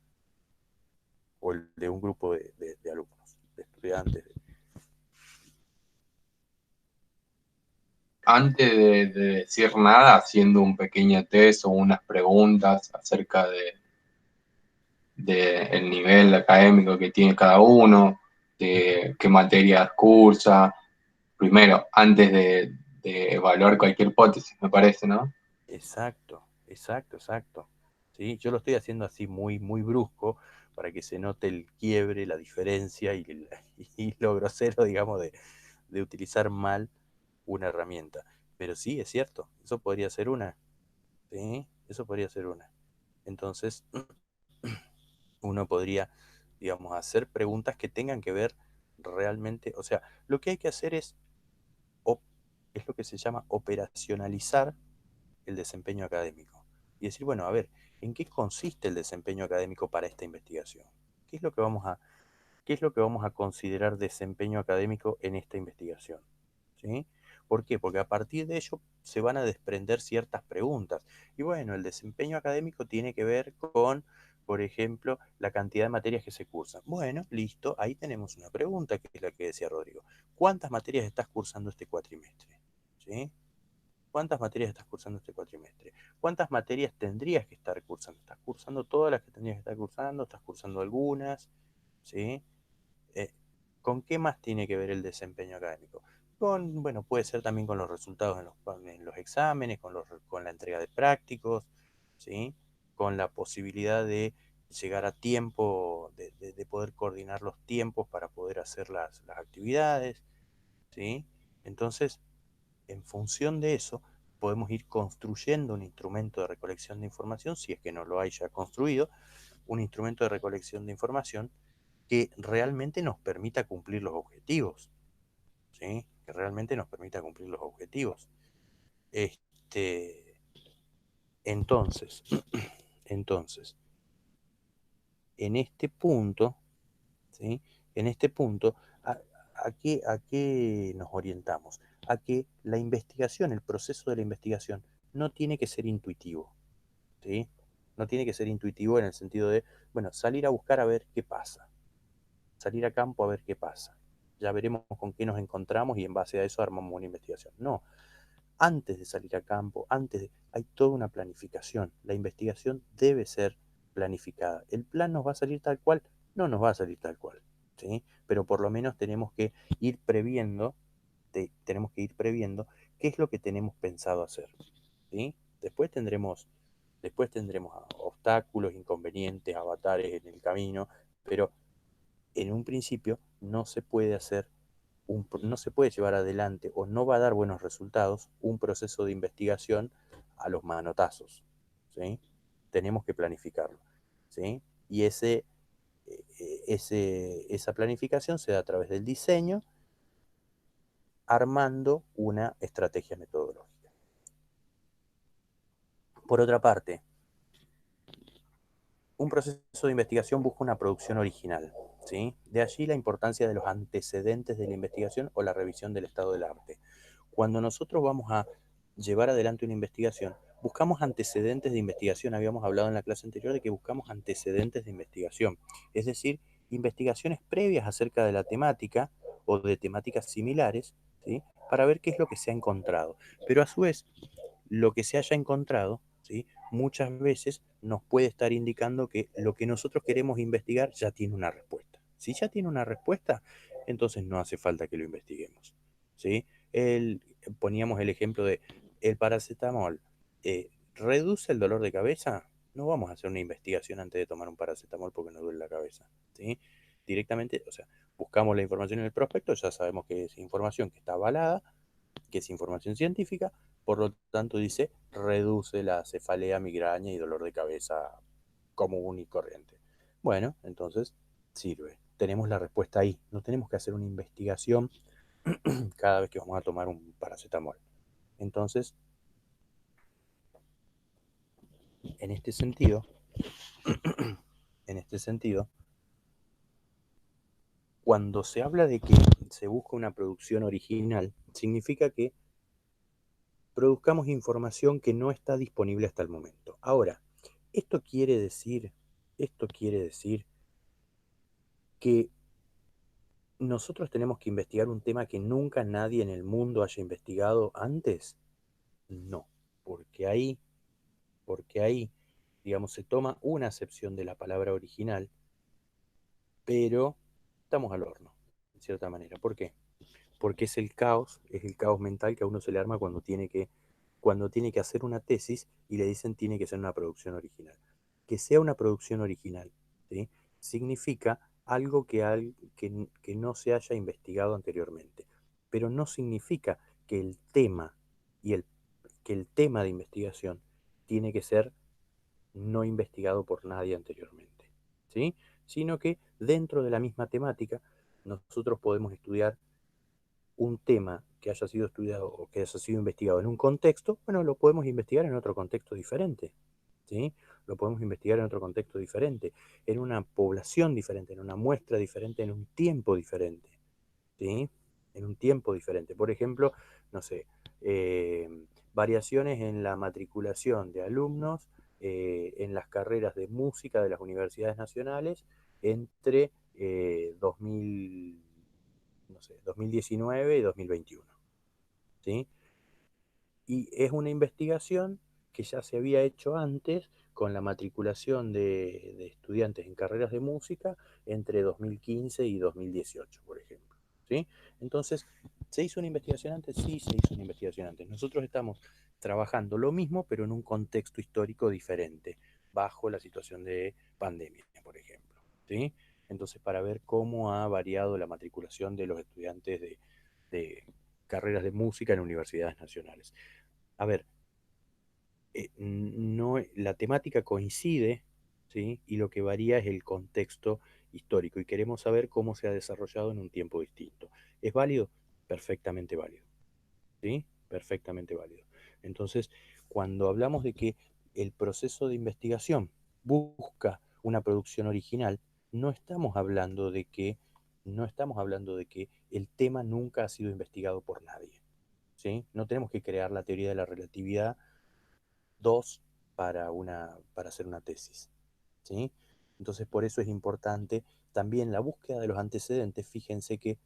O el de un grupo de alumnos, de estudiantes. Antes de decir nada, haciendo un pequeño test o unas preguntas acerca de el nivel académico que tiene cada uno, de qué materias cursa, primero, antes de evaluar cualquier hipótesis, me parece, ¿no? Exacto, exacto, exacto. ¿Sí? Yo lo estoy haciendo así muy, muy brusco para que se note el quiebre, la diferencia y lo grosero, digamos, de utilizar mal una herramienta. Pero sí, es cierto, eso podría ser una, ¿sí? Eso podría ser una. Entonces, uno podría, digamos, hacer preguntas que tengan que ver realmente, o sea, lo que hay que hacer op- es lo que se llama operacionalizar el desempeño académico. Y decir, bueno, a ver, ¿en qué consiste el desempeño académico para esta investigación? ¿Qué es lo que vamos a, qué es lo que vamos a considerar desempeño académico en esta investigación? ¿Sí? ¿Por qué? Porque a partir de ello se van a desprender ciertas preguntas. Y bueno, el desempeño académico tiene que ver con, por ejemplo, la cantidad de materias que se cursan. Bueno, listo, ahí tenemos una pregunta que es la que decía Rodrigo. ¿Cuántas materias estás cursando este cuatrimestre? ¿Sí? ¿Cuántas materias estás cursando este cuatrimestre? ¿Cuántas materias tendrías que estar cursando? ¿Estás cursando todas las que tendrías que estar cursando? ¿Estás cursando algunas? ¿Sí? Eh, ¿Con qué más tiene que ver el desempeño académico? Con, bueno, puede ser también con los resultados en los exámenes, con la entrega de prácticos, ¿sí? con la posibilidad de llegar a tiempo, de poder coordinar los tiempos para poder hacer las actividades, ¿sí? Entonces, en función de eso, podemos ir construyendo un instrumento de recolección de información, si es que no lo hay ya construido, un instrumento de recolección de información que realmente nos permita cumplir los objetivos, ¿sí? Que realmente nos permita cumplir los objetivos. Entonces, en este punto, ¿sí? En este punto, ¿a qué nos orientamos? A que la investigación, el proceso de la investigación, no tiene que ser intuitivo, ¿sí? No tiene que ser intuitivo en el sentido de, bueno, salir a buscar a ver qué pasa, salir a campo a ver qué pasa. Ya veremos con qué nos encontramos y en base a eso armamos una investigación. No, antes de salir a campo, hay toda una planificación. La investigación debe ser planificada. ¿El plan nos va a salir tal cual? No nos va a salir tal cual, ¿sí? Pero por lo menos tenemos que ir previendo, qué es lo que tenemos pensado hacer, ¿sí? Después tendremos obstáculos, inconvenientes, avatares en el camino, pero en un principio no se puede llevar adelante o no va a dar buenos resultados un proceso de investigación a los manotazos, ¿sí? Tenemos que planificarlo, ¿sí? Y esa planificación se da a través del diseño, armando una estrategia metodológica. Por otra parte, un proceso de investigación busca una producción original, ¿sí? De allí la importancia de los antecedentes de la investigación o la revisión del estado del arte. Cuando nosotros vamos a llevar adelante una investigación, buscamos antecedentes de investigación. Habíamos hablado en la clase anterior de que buscamos antecedentes de investigación, es decir, investigaciones previas acerca de la temática o de temáticas similares, ¿sí? Para ver qué es lo que se ha encontrado. Pero a su vez, lo que se haya encontrado, ¿sí? Muchas veces nos puede estar indicando que lo que nosotros queremos investigar ya tiene una respuesta. Si ya tiene una respuesta, entonces no hace falta que lo investiguemos, ¿sí? Poníamos el ejemplo de el paracetamol. ¿Reduce el dolor de cabeza? No vamos a hacer una investigación antes de tomar un paracetamol porque nos duele la cabeza, ¿sí? Directamente, o sea, buscamos la información en el prospecto, ya sabemos que es información que está avalada, que es información científica, por lo tanto dice reduce la cefalea, migraña y dolor de cabeza común y corriente. Bueno, entonces sirve. Tenemos la respuesta ahí. No tenemos que hacer una investigación cada vez que vamos a tomar un paracetamol. Entonces, en este sentido, cuando se habla de que se busca una producción original, significa que produzcamos información que no está disponible hasta el momento. Ahora, esto quiere decir que nosotros tenemos que investigar un tema que nunca nadie en el mundo haya investigado antes. No, porque ahí, digamos, se toma una acepción de la palabra original, pero estamos al horno, de cierta manera. ¿Por qué? Porque es el caos mental que a uno se le arma cuando tiene que hacer una tesis y le dicen tiene que ser una producción original. Que sea una producción original, ¿sí? Significa algo que no se haya investigado anteriormente, pero no significa que el tema y que el tema de investigación tiene que ser no investigado por nadie anteriormente, ¿sí? Sino que dentro de la misma temática nosotros podemos estudiar un tema que haya sido estudiado o que haya sido investigado en un contexto, bueno, lo podemos investigar en otro contexto diferente, ¿sí? Lo podemos investigar en otro contexto diferente, en una población diferente, en una muestra diferente, en un tiempo diferente, ¿sí? En un tiempo diferente. Por ejemplo, no sé, variaciones en la matriculación de alumnos en las carreras de música de las universidades nacionales entre 2019 y 2021, ¿sí? Y es una investigación que ya se había hecho antes con la matriculación de estudiantes en carreras de música entre 2015 y 2018, por ejemplo, ¿sí? Entonces, ¿se hizo una investigación antes? Sí, se hizo una investigación antes. Nosotros estamos trabajando lo mismo, pero en un contexto histórico diferente. bajo la situación de pandemia, por ejemplo, ¿sí? Entonces, para ver cómo ha variado la matriculación de los estudiantes de carreras de música en universidades nacionales. A ver, no, la temática coincide, ¿sí? Y lo que varía es el contexto histórico y queremos saber cómo se ha desarrollado en un tiempo distinto. ¿Es válido? Perfectamente válido, ¿sí? Perfectamente válido. Entonces, cuando hablamos de que el proceso de investigación busca una producción original, no estamos hablando de que, no estamos hablando de que el tema nunca ha sido investigado por nadie, ¿sí? No tenemos que crear la teoría de la relatividad 2 para hacer una tesis, ¿sí? Entonces, por eso es importante también la búsqueda de los antecedentes. Fíjense que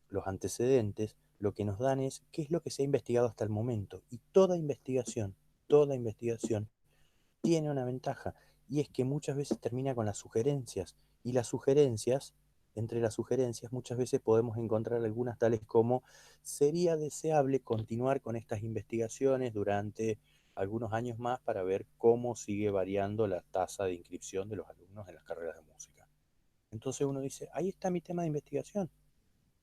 los antecedentes lo que nos dan es qué es lo que se ha investigado hasta el momento. Y toda investigación tiene una ventaja, y es que muchas veces termina con las sugerencias. Y las sugerencias, entre las sugerencias, muchas veces podemos encontrar algunas tales como sería deseable continuar con estas investigaciones durante algunos años más para ver cómo sigue variando la tasa de inscripción de los alumnos en las carreras de música. Entonces uno dice, ahí está mi tema de investigación.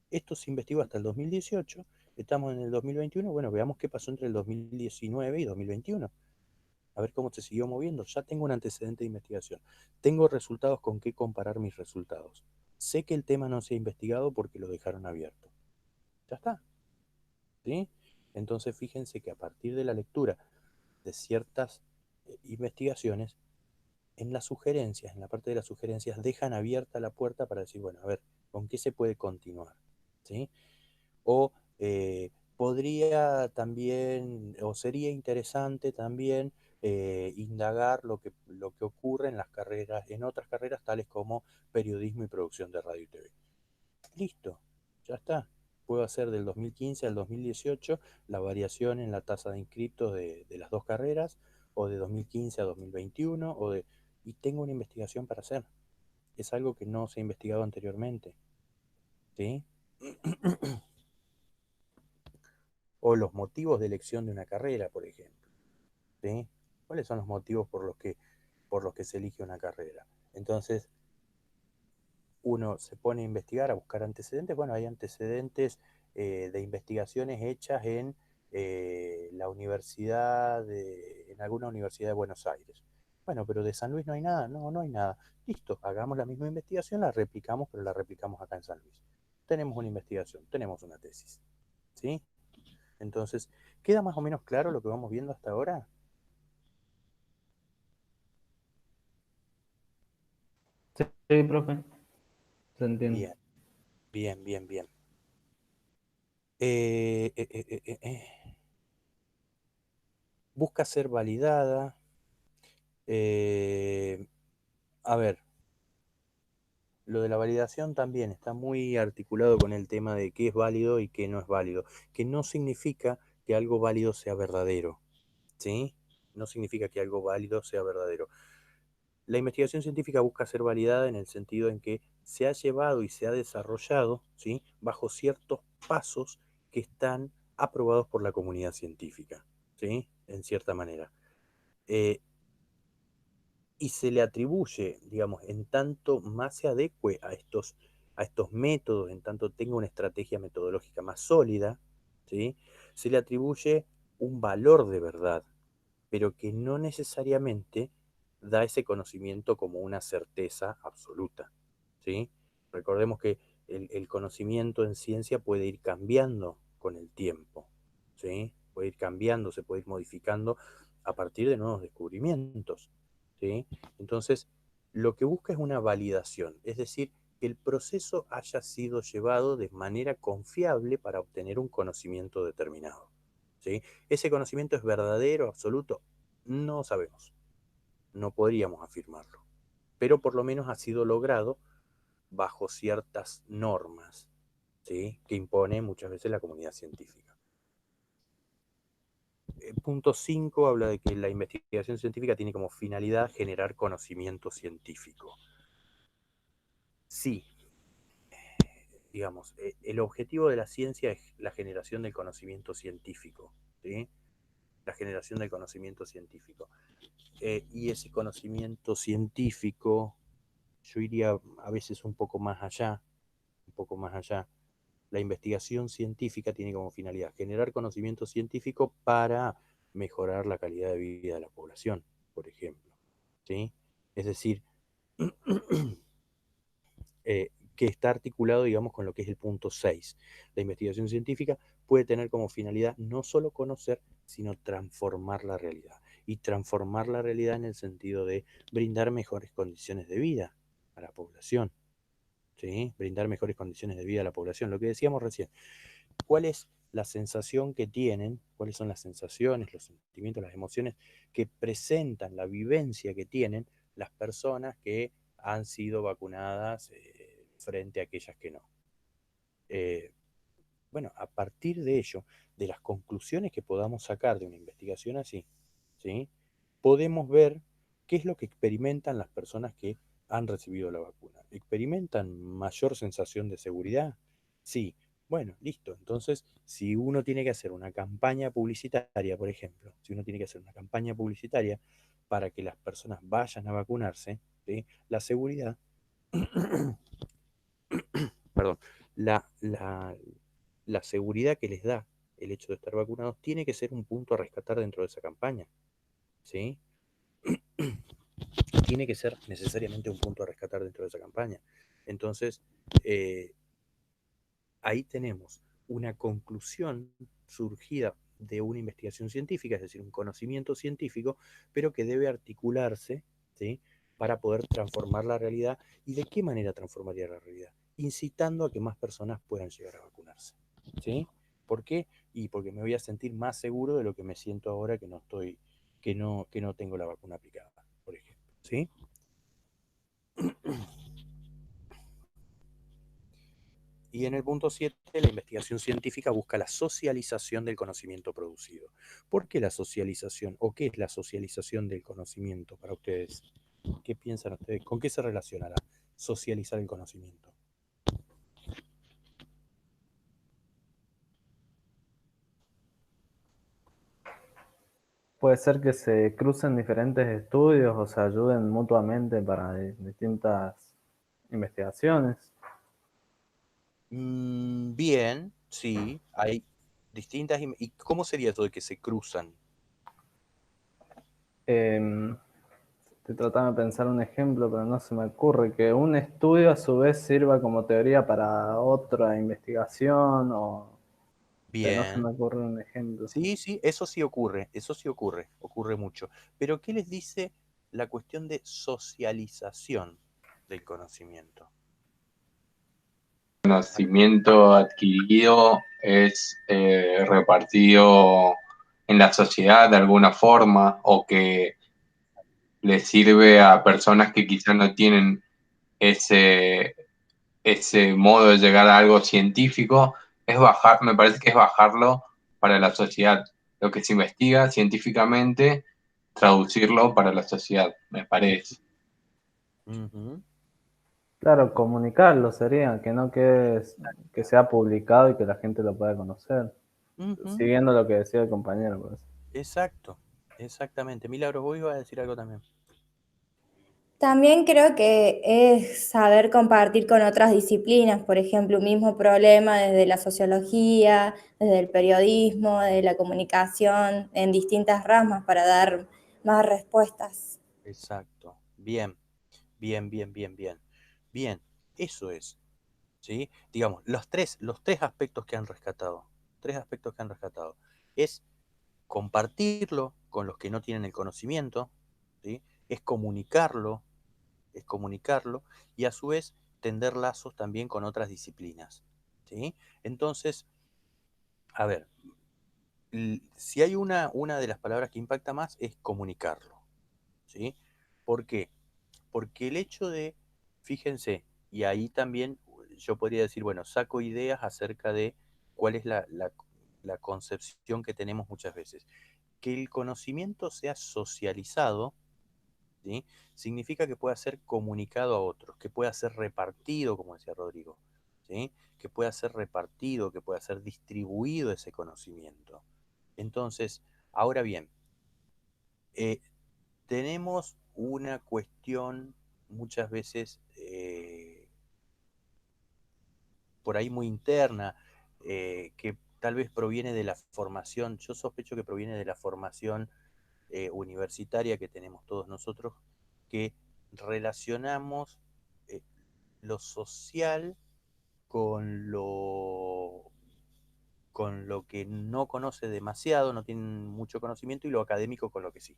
Esto se investigó hasta el 2018, estamos en el 2021, bueno, veamos qué pasó entre el 2019 y 2021. A ver cómo se siguió moviendo. Ya tengo un antecedente de investigación. Tengo resultados con qué comparar mis resultados. Sé que el tema no se ha investigado porque lo dejaron abierto. Ya está, ¿sí? Entonces fíjense que a partir de la lectura de ciertas investigaciones, en las sugerencias, en la parte de las sugerencias, dejan abierta la puerta para decir, bueno, a ver, ¿con qué se puede continuar? ¿Sí? O podría también, o sería interesante también indagar lo que ocurre en las carreras, en otras carreras tales como periodismo y producción de radio y TV. Listo, ya está. Puedo hacer del 2015 al 2018 la variación en la tasa de inscriptos de las dos carreras, o de 2015 a 2021, y tengo una investigación para hacer. Es algo que no se ha investigado anteriormente, ¿sí? O los motivos de elección de una carrera, por ejemplo, ¿sí? ¿Cuáles son los motivos por los que se elige una carrera? Entonces, uno se pone a investigar, a buscar antecedentes. Bueno, hay antecedentes de investigaciones hechas en en alguna universidad de Buenos Aires. Bueno, pero de San Luis no hay nada, no, no hay nada. Listo, hagamos la misma investigación, la replicamos, pero la replicamos acá en San Luis. Tenemos una investigación, tenemos una tesis, ¿sí? Entonces, ¿queda más o menos claro lo que vamos viendo hasta ahora? Sí, sí, profe, se entiende. Bien, bien, bien, bien. Busca ser validada. Eh, a ver, lo de la validación también está muy articulado con el tema de qué es válido y qué no es válido, que no significa que algo válido sea verdadero, ¿sí? No significa que algo válido sea verdadero. La investigación científica busca ser validada en el sentido en que se ha llevado y se ha desarrollado, ¿sí?, bajo ciertos pasos que están aprobados por la comunidad científica, ¿sí?, en cierta manera. Eh, y se le atribuye, digamos, en tanto más se adecue a estos métodos, en tanto tenga una estrategia metodológica más sólida, ¿sí?, se le atribuye un valor de verdad, pero que no necesariamente da ese conocimiento como una certeza absoluta, ¿sí? Recordemos que el conocimiento en ciencia puede ir cambiando con el tiempo, ¿sí? Puede ir cambiando, se puede ir modificando a partir de nuevos descubrimientos, ¿sí? Entonces, lo que busca es una validación, es decir, que el proceso haya sido llevado de manera confiable para obtener un conocimiento determinado, ¿sí? ¿Ese conocimiento es verdadero, absoluto? No sabemos, no podríamos afirmarlo, pero por lo menos ha sido logrado bajo ciertas normas, ¿sí?, que impone muchas veces la comunidad científica. El punto 5 habla de que la investigación científica tiene como finalidad generar conocimiento científico. Sí, digamos, el objetivo de la ciencia es la generación del conocimiento científico, ¿sí? La generación del conocimiento científico. Y ese conocimiento científico, yo iría a veces un poco más allá, un poco más allá. La investigación científica tiene como finalidad generar conocimiento científico para mejorar la calidad de vida de la población, por ejemplo. ¿Sí? Es decir, que está articulado, digamos, con lo que es el punto 6. La investigación científica puede tener como finalidad no solo conocer, sino transformar la realidad. Y transformar la realidad en el sentido de brindar mejores condiciones de vida a la población. ¿Sí? Brindar mejores condiciones de vida a la población. Lo que decíamos recién, ¿cuál es la sensación que tienen? ¿Cuáles son las sensaciones, los sentimientos, las emociones que presentan, la vivencia que tienen las personas que han sido vacunadas frente a aquellas que no? Eh, bueno, a partir de ello, de las conclusiones que podamos sacar de una investigación así, ¿sí? Podemos ver qué es lo que experimentan las personas que han recibido la vacuna. ¿Experimentan mayor sensación de seguridad? Sí. Bueno, listo. Entonces, si uno tiene que hacer una campaña publicitaria, por ejemplo, si uno tiene que hacer una campaña publicitaria para que las personas vayan a vacunarse, ¿sí? La seguridad, perdón, la, la, la seguridad que les da el hecho de estar vacunados tiene que ser un punto a rescatar dentro de esa campaña, ¿sí? Tiene que ser necesariamente un punto a rescatar dentro de esa campaña. Entonces, eh, ahí tenemos una conclusión surgida de una investigación científica, es decir, un conocimiento científico, pero que debe articularse, ¿sí? Para poder transformar la realidad. ¿Y de qué manera transformaría la realidad? Incitando a que más personas puedan llegar a vacunarse, ¿sí? ¿Por qué? Y porque me voy a sentir más seguro de lo que me siento ahora que no estoy, que no tengo la vacuna aplicada, por ejemplo, ¿sí? Y en el punto 7, la investigación científica busca la socialización del conocimiento producido. ¿Por qué la socialización? ¿O qué es la socialización del conocimiento para ustedes? ¿Qué piensan ustedes? ¿Con qué se relacionará socializar el conocimiento? Puede ser que se crucen diferentes estudios o se ayuden mutuamente para distintas investigaciones. Bien, sí, hay distintas... ¿Y cómo sería todo de que se cruzan? Estoy tratando de pensar un ejemplo, pero no se me ocurre que un estudio a su vez sirva como teoría para otra investigación pero no se me Bien. ocurre un ejemplo. Sí, sí, eso sí ocurre, ocurre mucho. Pero ¿qué les dice la cuestión de socialización del conocimiento? Conocimiento adquirido es repartido en la sociedad de alguna forma o que le sirve a personas que quizás no tienen ese, ese modo de llegar a algo científico, es bajar, me parece que es bajarlo para la sociedad. Lo que se investiga científicamente, traducirlo para la sociedad, me parece. Ujú, Claro, comunicarlo sería, que no quede, que sea publicado y que la gente lo pueda conocer. ujú. Siguiendo lo que decía el compañero, pues. Exacto, exactamente. Milagros, vos ibas a decir algo también. También creo que es saber compartir con otras disciplinas, por ejemplo, un mismo problema desde la sociología, desde el periodismo, desde la comunicación, en distintas ramas para dar más respuestas. Exacto. Bien, bien, bien, bien, bien. Bien, eso es, ¿sí? Digamos, los tres aspectos que han rescatado, tres aspectos que han rescatado, es compartirlo con los que no tienen el conocimiento, ¿sí? Es comunicarlo y a su vez tender lazos también con otras disciplinas, ¿sí? Entonces, a ver, si hay una de las palabras que impacta más es comunicarlo, ¿sí? ¿Por qué? Porque el hecho de, fíjense, y ahí también yo podría decir, bueno, saco ideas acerca de cuál es la concepción que tenemos muchas veces. Que el conocimiento sea socializado, ¿sí? Significa que pueda ser comunicado a otros, que pueda ser repartido, como decía Rodrigo, ¿sí? Que pueda ser repartido, que pueda ser distribuido ese conocimiento. Entonces, ahora bien, eh, tenemos una cuestión muchas veces por ahí muy interna, que tal vez proviene de la formación, yo sospecho que proviene de la formación universitaria que tenemos todos nosotros, que relacionamos lo social con lo que no conoce demasiado, no tiene mucho conocimiento, y lo académico con lo que sí.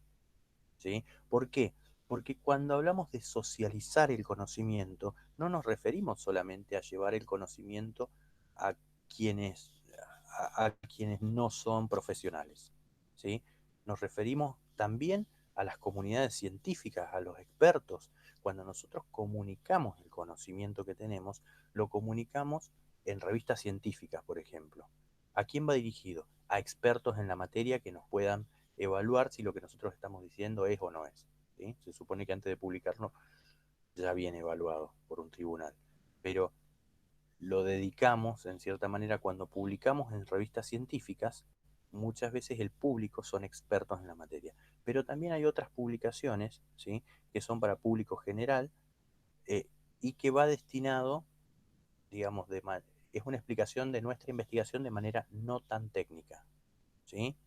¿Sí? ¿Por qué? Porque cuando hablamos de socializar el conocimiento, no nos referimos solamente a llevar el conocimiento a quienes, a quienes no son profesionales, ¿sí? Nos referimos también a las comunidades científicas, a los expertos. Cuando nosotros comunicamos el conocimiento que tenemos, lo comunicamos en revistas científicas, por ejemplo. ¿A quién va dirigido? A expertos en la materia que nos puedan evaluar si lo que nosotros estamos diciendo es o no es. ¿Sí? Se supone que antes de publicarlo ya viene evaluado por un tribunal. Pero lo dedicamos, en cierta manera, cuando publicamos en revistas científicas, muchas veces el público son expertos en la materia. Pero también hay otras publicaciones, ¿sí? Que son para público general y que va destinado, digamos, es una explicación de nuestra investigación de manera no tan técnica, ¿sí?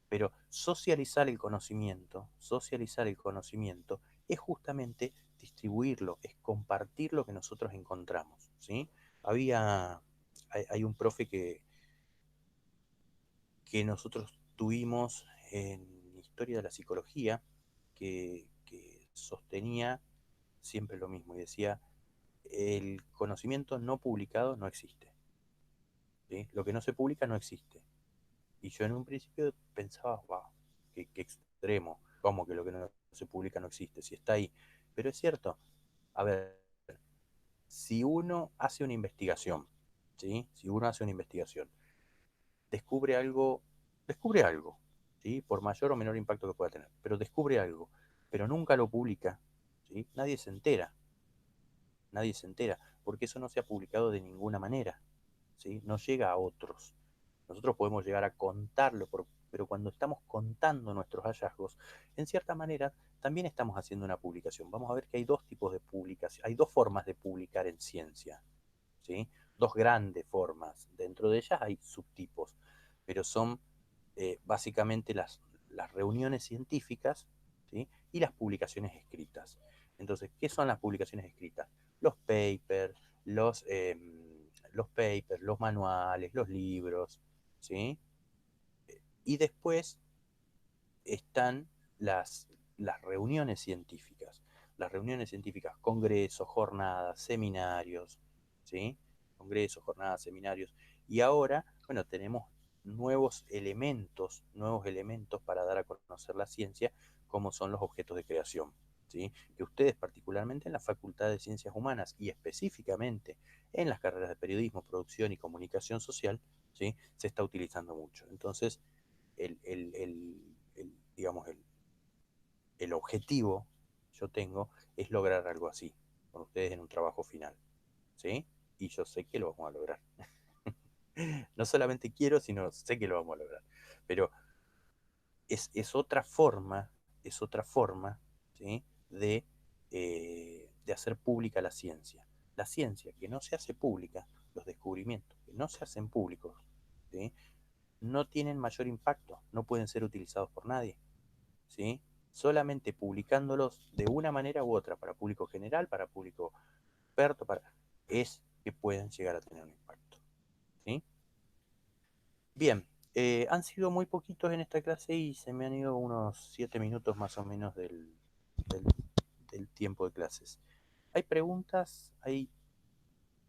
Pero socializar el conocimiento es justamente distribuirlo, es compartir lo que nosotros encontramos, ¿sí? Hay un profe que nosotros tuvimos en Historia de la Psicología que sostenía siempre lo mismo y decía, el conocimiento no publicado no existe, ¿sí? Lo que no se publica no existe. Y yo en un principio pensaba, wow, qué extremo, como que lo que no se publica no existe, si está ahí. Pero es cierto, a ver, si uno hace una investigación, ¿sí? Si uno hace una investigación, descubre algo, descubre algo, ¿sí? Por mayor o menor impacto que pueda tener, pero descubre algo, pero nunca lo publica, ¿sí? Nadie se entera, porque eso no se ha publicado de ninguna manera, ¿sí? No llega a otros. Nosotros podemos llegar a contarlo, pero cuando estamos contando nuestros hallazgos, en cierta manera también estamos haciendo una publicación. Vamos a ver que hay dos tipos de publicación, hay dos formas de publicar en ciencia, ¿sí? Dos grandes formas. Dentro de ellas hay subtipos, pero son básicamente las reuniones científicas, ¿sí? Y las publicaciones escritas. Entonces, ¿qué son las publicaciones escritas? Los papers, los manuales, los libros, ¿sí? Y después están las reuniones científicas. Las reuniones científicas, congresos, jornadas, seminarios, ¿sí? Congresos, jornadas, seminarios. Y ahora, bueno, tenemos nuevos elementos para dar a conocer la ciencia, como son los objetos de creación, ¿sí? Que ustedes, particularmente en la Facultad de Ciencias Humanas y específicamente en las carreras de periodismo, producción y comunicación social, ¿sí? Se está utilizando mucho. Entonces, digamos, el objetivo yo tengo es lograr algo así con ustedes en un trabajo final, ¿sí? Y yo sé que lo vamos a lograr. No solamente quiero, sino sé que lo vamos a lograr. Pero es otra forma, ¿sí? De hacer pública la ciencia. La ciencia que no se hace pública, los descubrimientos que no se hacen públicos, ¿sí? No tienen mayor impacto, no pueden ser utilizados por nadie, ¿sí? Solamente publicándolos de una manera u otra, para público general, para público experto, es que pueden llegar a tener un impacto, ¿sí? Bien, han sido muy poquitos en esta clase y se me han ido unos 7 minutos más o menos del, del tiempo de clases. ¿Hay preguntas? ¿Hay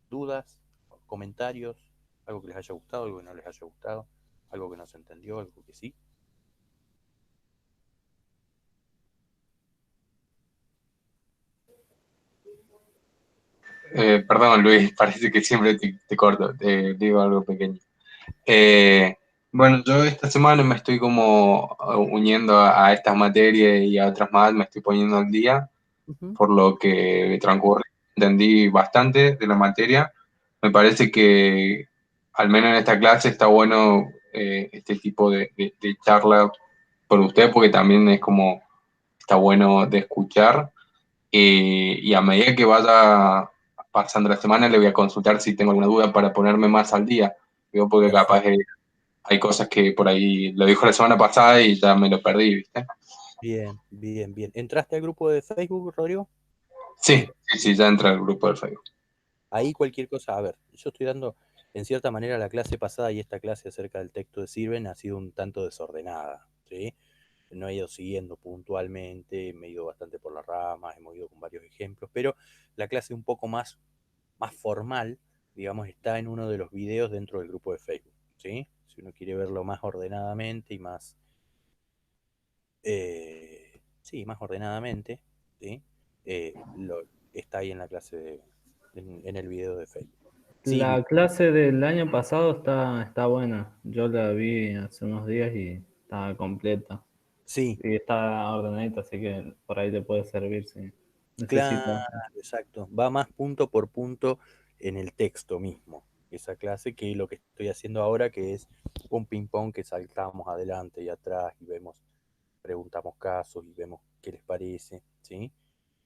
dudas? ¿Comentarios? ¿Algo que les haya gustado? ¿Algo que no les haya gustado? ¿Algo que no se entendió? ¿Algo que sí? Perdón, Luis, parece que siempre te corto, te digo algo pequeño. Bueno, yo esta semana me estoy como uniendo a estas materias y a otras más, me estoy poniendo al día, por lo que transcurre, entendí bastante de la materia. Me parece que al menos en esta clase está bueno este tipo de charla por usted, porque también es como está bueno de escuchar. Y a medida que vaya pasando la semana, le voy a consultar si tengo alguna duda para ponerme más al día. Digo, porque capaz Perfecto. hay cosas que por ahí lo dijo la semana pasada y ya me lo perdí, ¿viste? Bien, bien, bien. ¿Entraste al grupo de Facebook, Rodrigo? Sí, sí, sí, ya entra el grupo del Facebook. Ahí cualquier cosa, a ver, yo estoy dando, en cierta manera, la clase pasada y esta clase acerca del texto de Sirven ha sido un tanto desordenada, ¿sí? No he ido siguiendo puntualmente, me he ido bastante por las ramas, hemos ido con varios ejemplos, pero la clase un poco más formal, digamos, está en uno de los videos dentro del grupo de Facebook, ¿sí? Si uno quiere verlo más ordenadamente y más, sí, más ordenadamente, ¿sí? Está ahí en la clase, en el video de Facebook. La Sí, clase del año pasado está buena. Yo la vi hace unos días y está completa. sí, Y está ordenadita, así que por ahí te puede servir si necesitas. claro, exacto. Va más punto por punto en el texto mismo, esa clase, que lo que estoy haciendo ahora, que es un ping-pong que saltamos adelante y atrás y vemos, preguntamos casos y vemos qué les parece, ¿sí?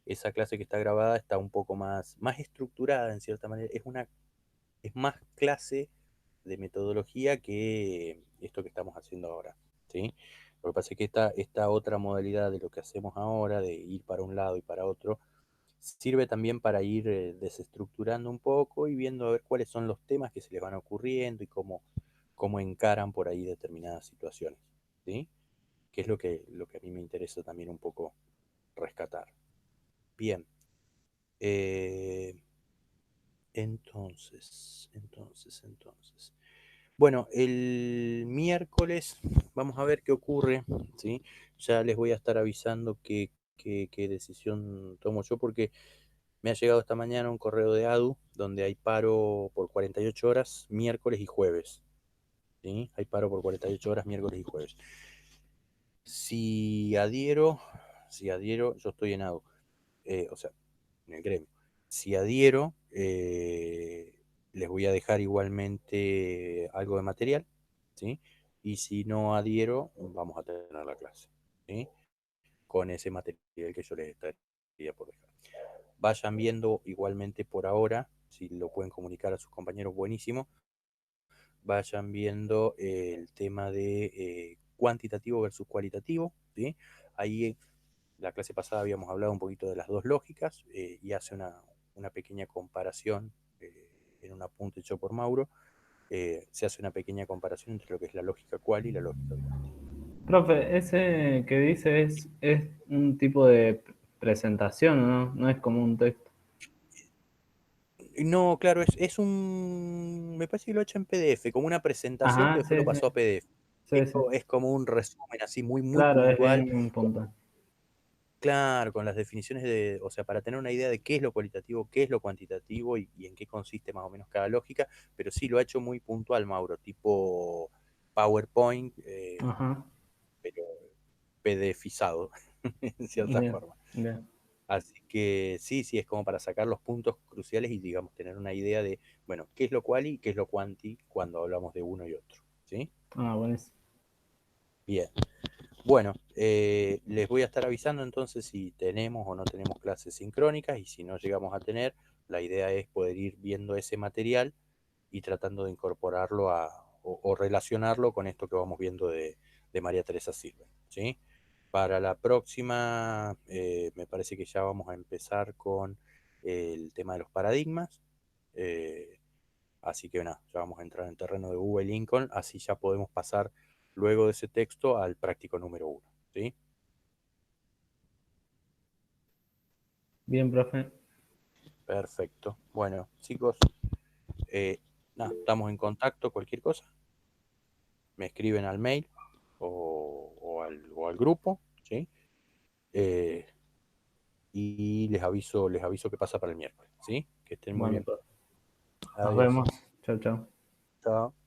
Esa clase que está grabada está un poco más estructurada en cierta manera, es más clase de metodología que esto que estamos haciendo ahora, ¿sí? Lo que pasa es que esta otra modalidad de lo que hacemos ahora, de ir para un lado y para otro, sirve también para ir desestructurando un poco y viendo a ver cuáles son los temas que se les van ocurriendo y cómo encaran por ahí determinadas situaciones, ¿sí? Que es lo que a mí me interesa también un poco rescatar. Bien. eh, entonces. Bueno, el miércoles vamos a ver qué ocurre, ¿sí? Ya les voy a estar avisando qué decisión tomo yo, porque me ha llegado esta mañana un correo de ADU donde hay paro por 48 horas miércoles y jueves, ¿sí? Hay paro por 48 horas miércoles y jueves. Si adhiero, yo estoy en ADU, o sea, en el gremio. Si adhiero, les voy a dejar igualmente algo de material, ¿sí? Y si no adhiero, vamos a tener la clase, ¿sí? Con ese material que yo les estaría por dejar. Vayan viendo igualmente por ahora, si lo pueden comunicar a sus compañeros, buenísimo. Vayan viendo el tema de cuantitativo versus cualitativo, ¿sí? Ahí la clase pasada habíamos hablado un poquito de las dos lógicas y hace una pequeña comparación en un apunte hecho por Mauro. Se hace una pequeña comparación entre lo que es la lógica cual y la lógica cuántica. Profe, ese que dice es un tipo de presentación, ¿no? No es como un texto. No, claro, es me parece que lo ha hecho en PDF, como una presentación que Ajá, después lo sí, sí, pasó a PDF. sí, sí. Es como un resumen así muy, muy Claro, es puntual. bien puntual. Claro, con las definiciones o sea, para tener una idea de qué es lo cualitativo, qué es lo cuantitativo y en qué consiste más o menos cada lógica, pero sí lo ha hecho muy puntual, Mauro, tipo PowerPoint, Ajá, pero PDFizado, en cierta bien, forma. bien. Así que sí, sí, es como para sacar los puntos cruciales y, digamos, tener una idea de, bueno, qué es lo quali y qué es lo quanti cuando hablamos de uno y otro, ¿sí? Ah, buenísimo. Bien. Bueno, les voy a estar avisando entonces si tenemos o no tenemos clases sincrónicas, y si no llegamos a tener, la idea es poder ir viendo ese material y tratando de incorporarlo o relacionarlo con esto que vamos viendo de María Teresa Silva, ¿sí? Para la próxima, me parece que ya vamos a empezar con el tema de los paradigmas. eh, Así que nada, ya vamos a entrar en terreno de Google Lincoln, así ya podemos pasar luego de ese texto al práctico número 1, ¿sí? Bien, profe. Perfecto. Bueno, chicos, eh, nada, estamos en contacto, cualquier cosa, me escriben al mail o al grupo, ¿sí? Eh, y les aviso qué pasa para el miércoles, ¿sí? Que estén muy Bueno, bien. profe. Nos Adiós. vemos. Chao, chao. Chao.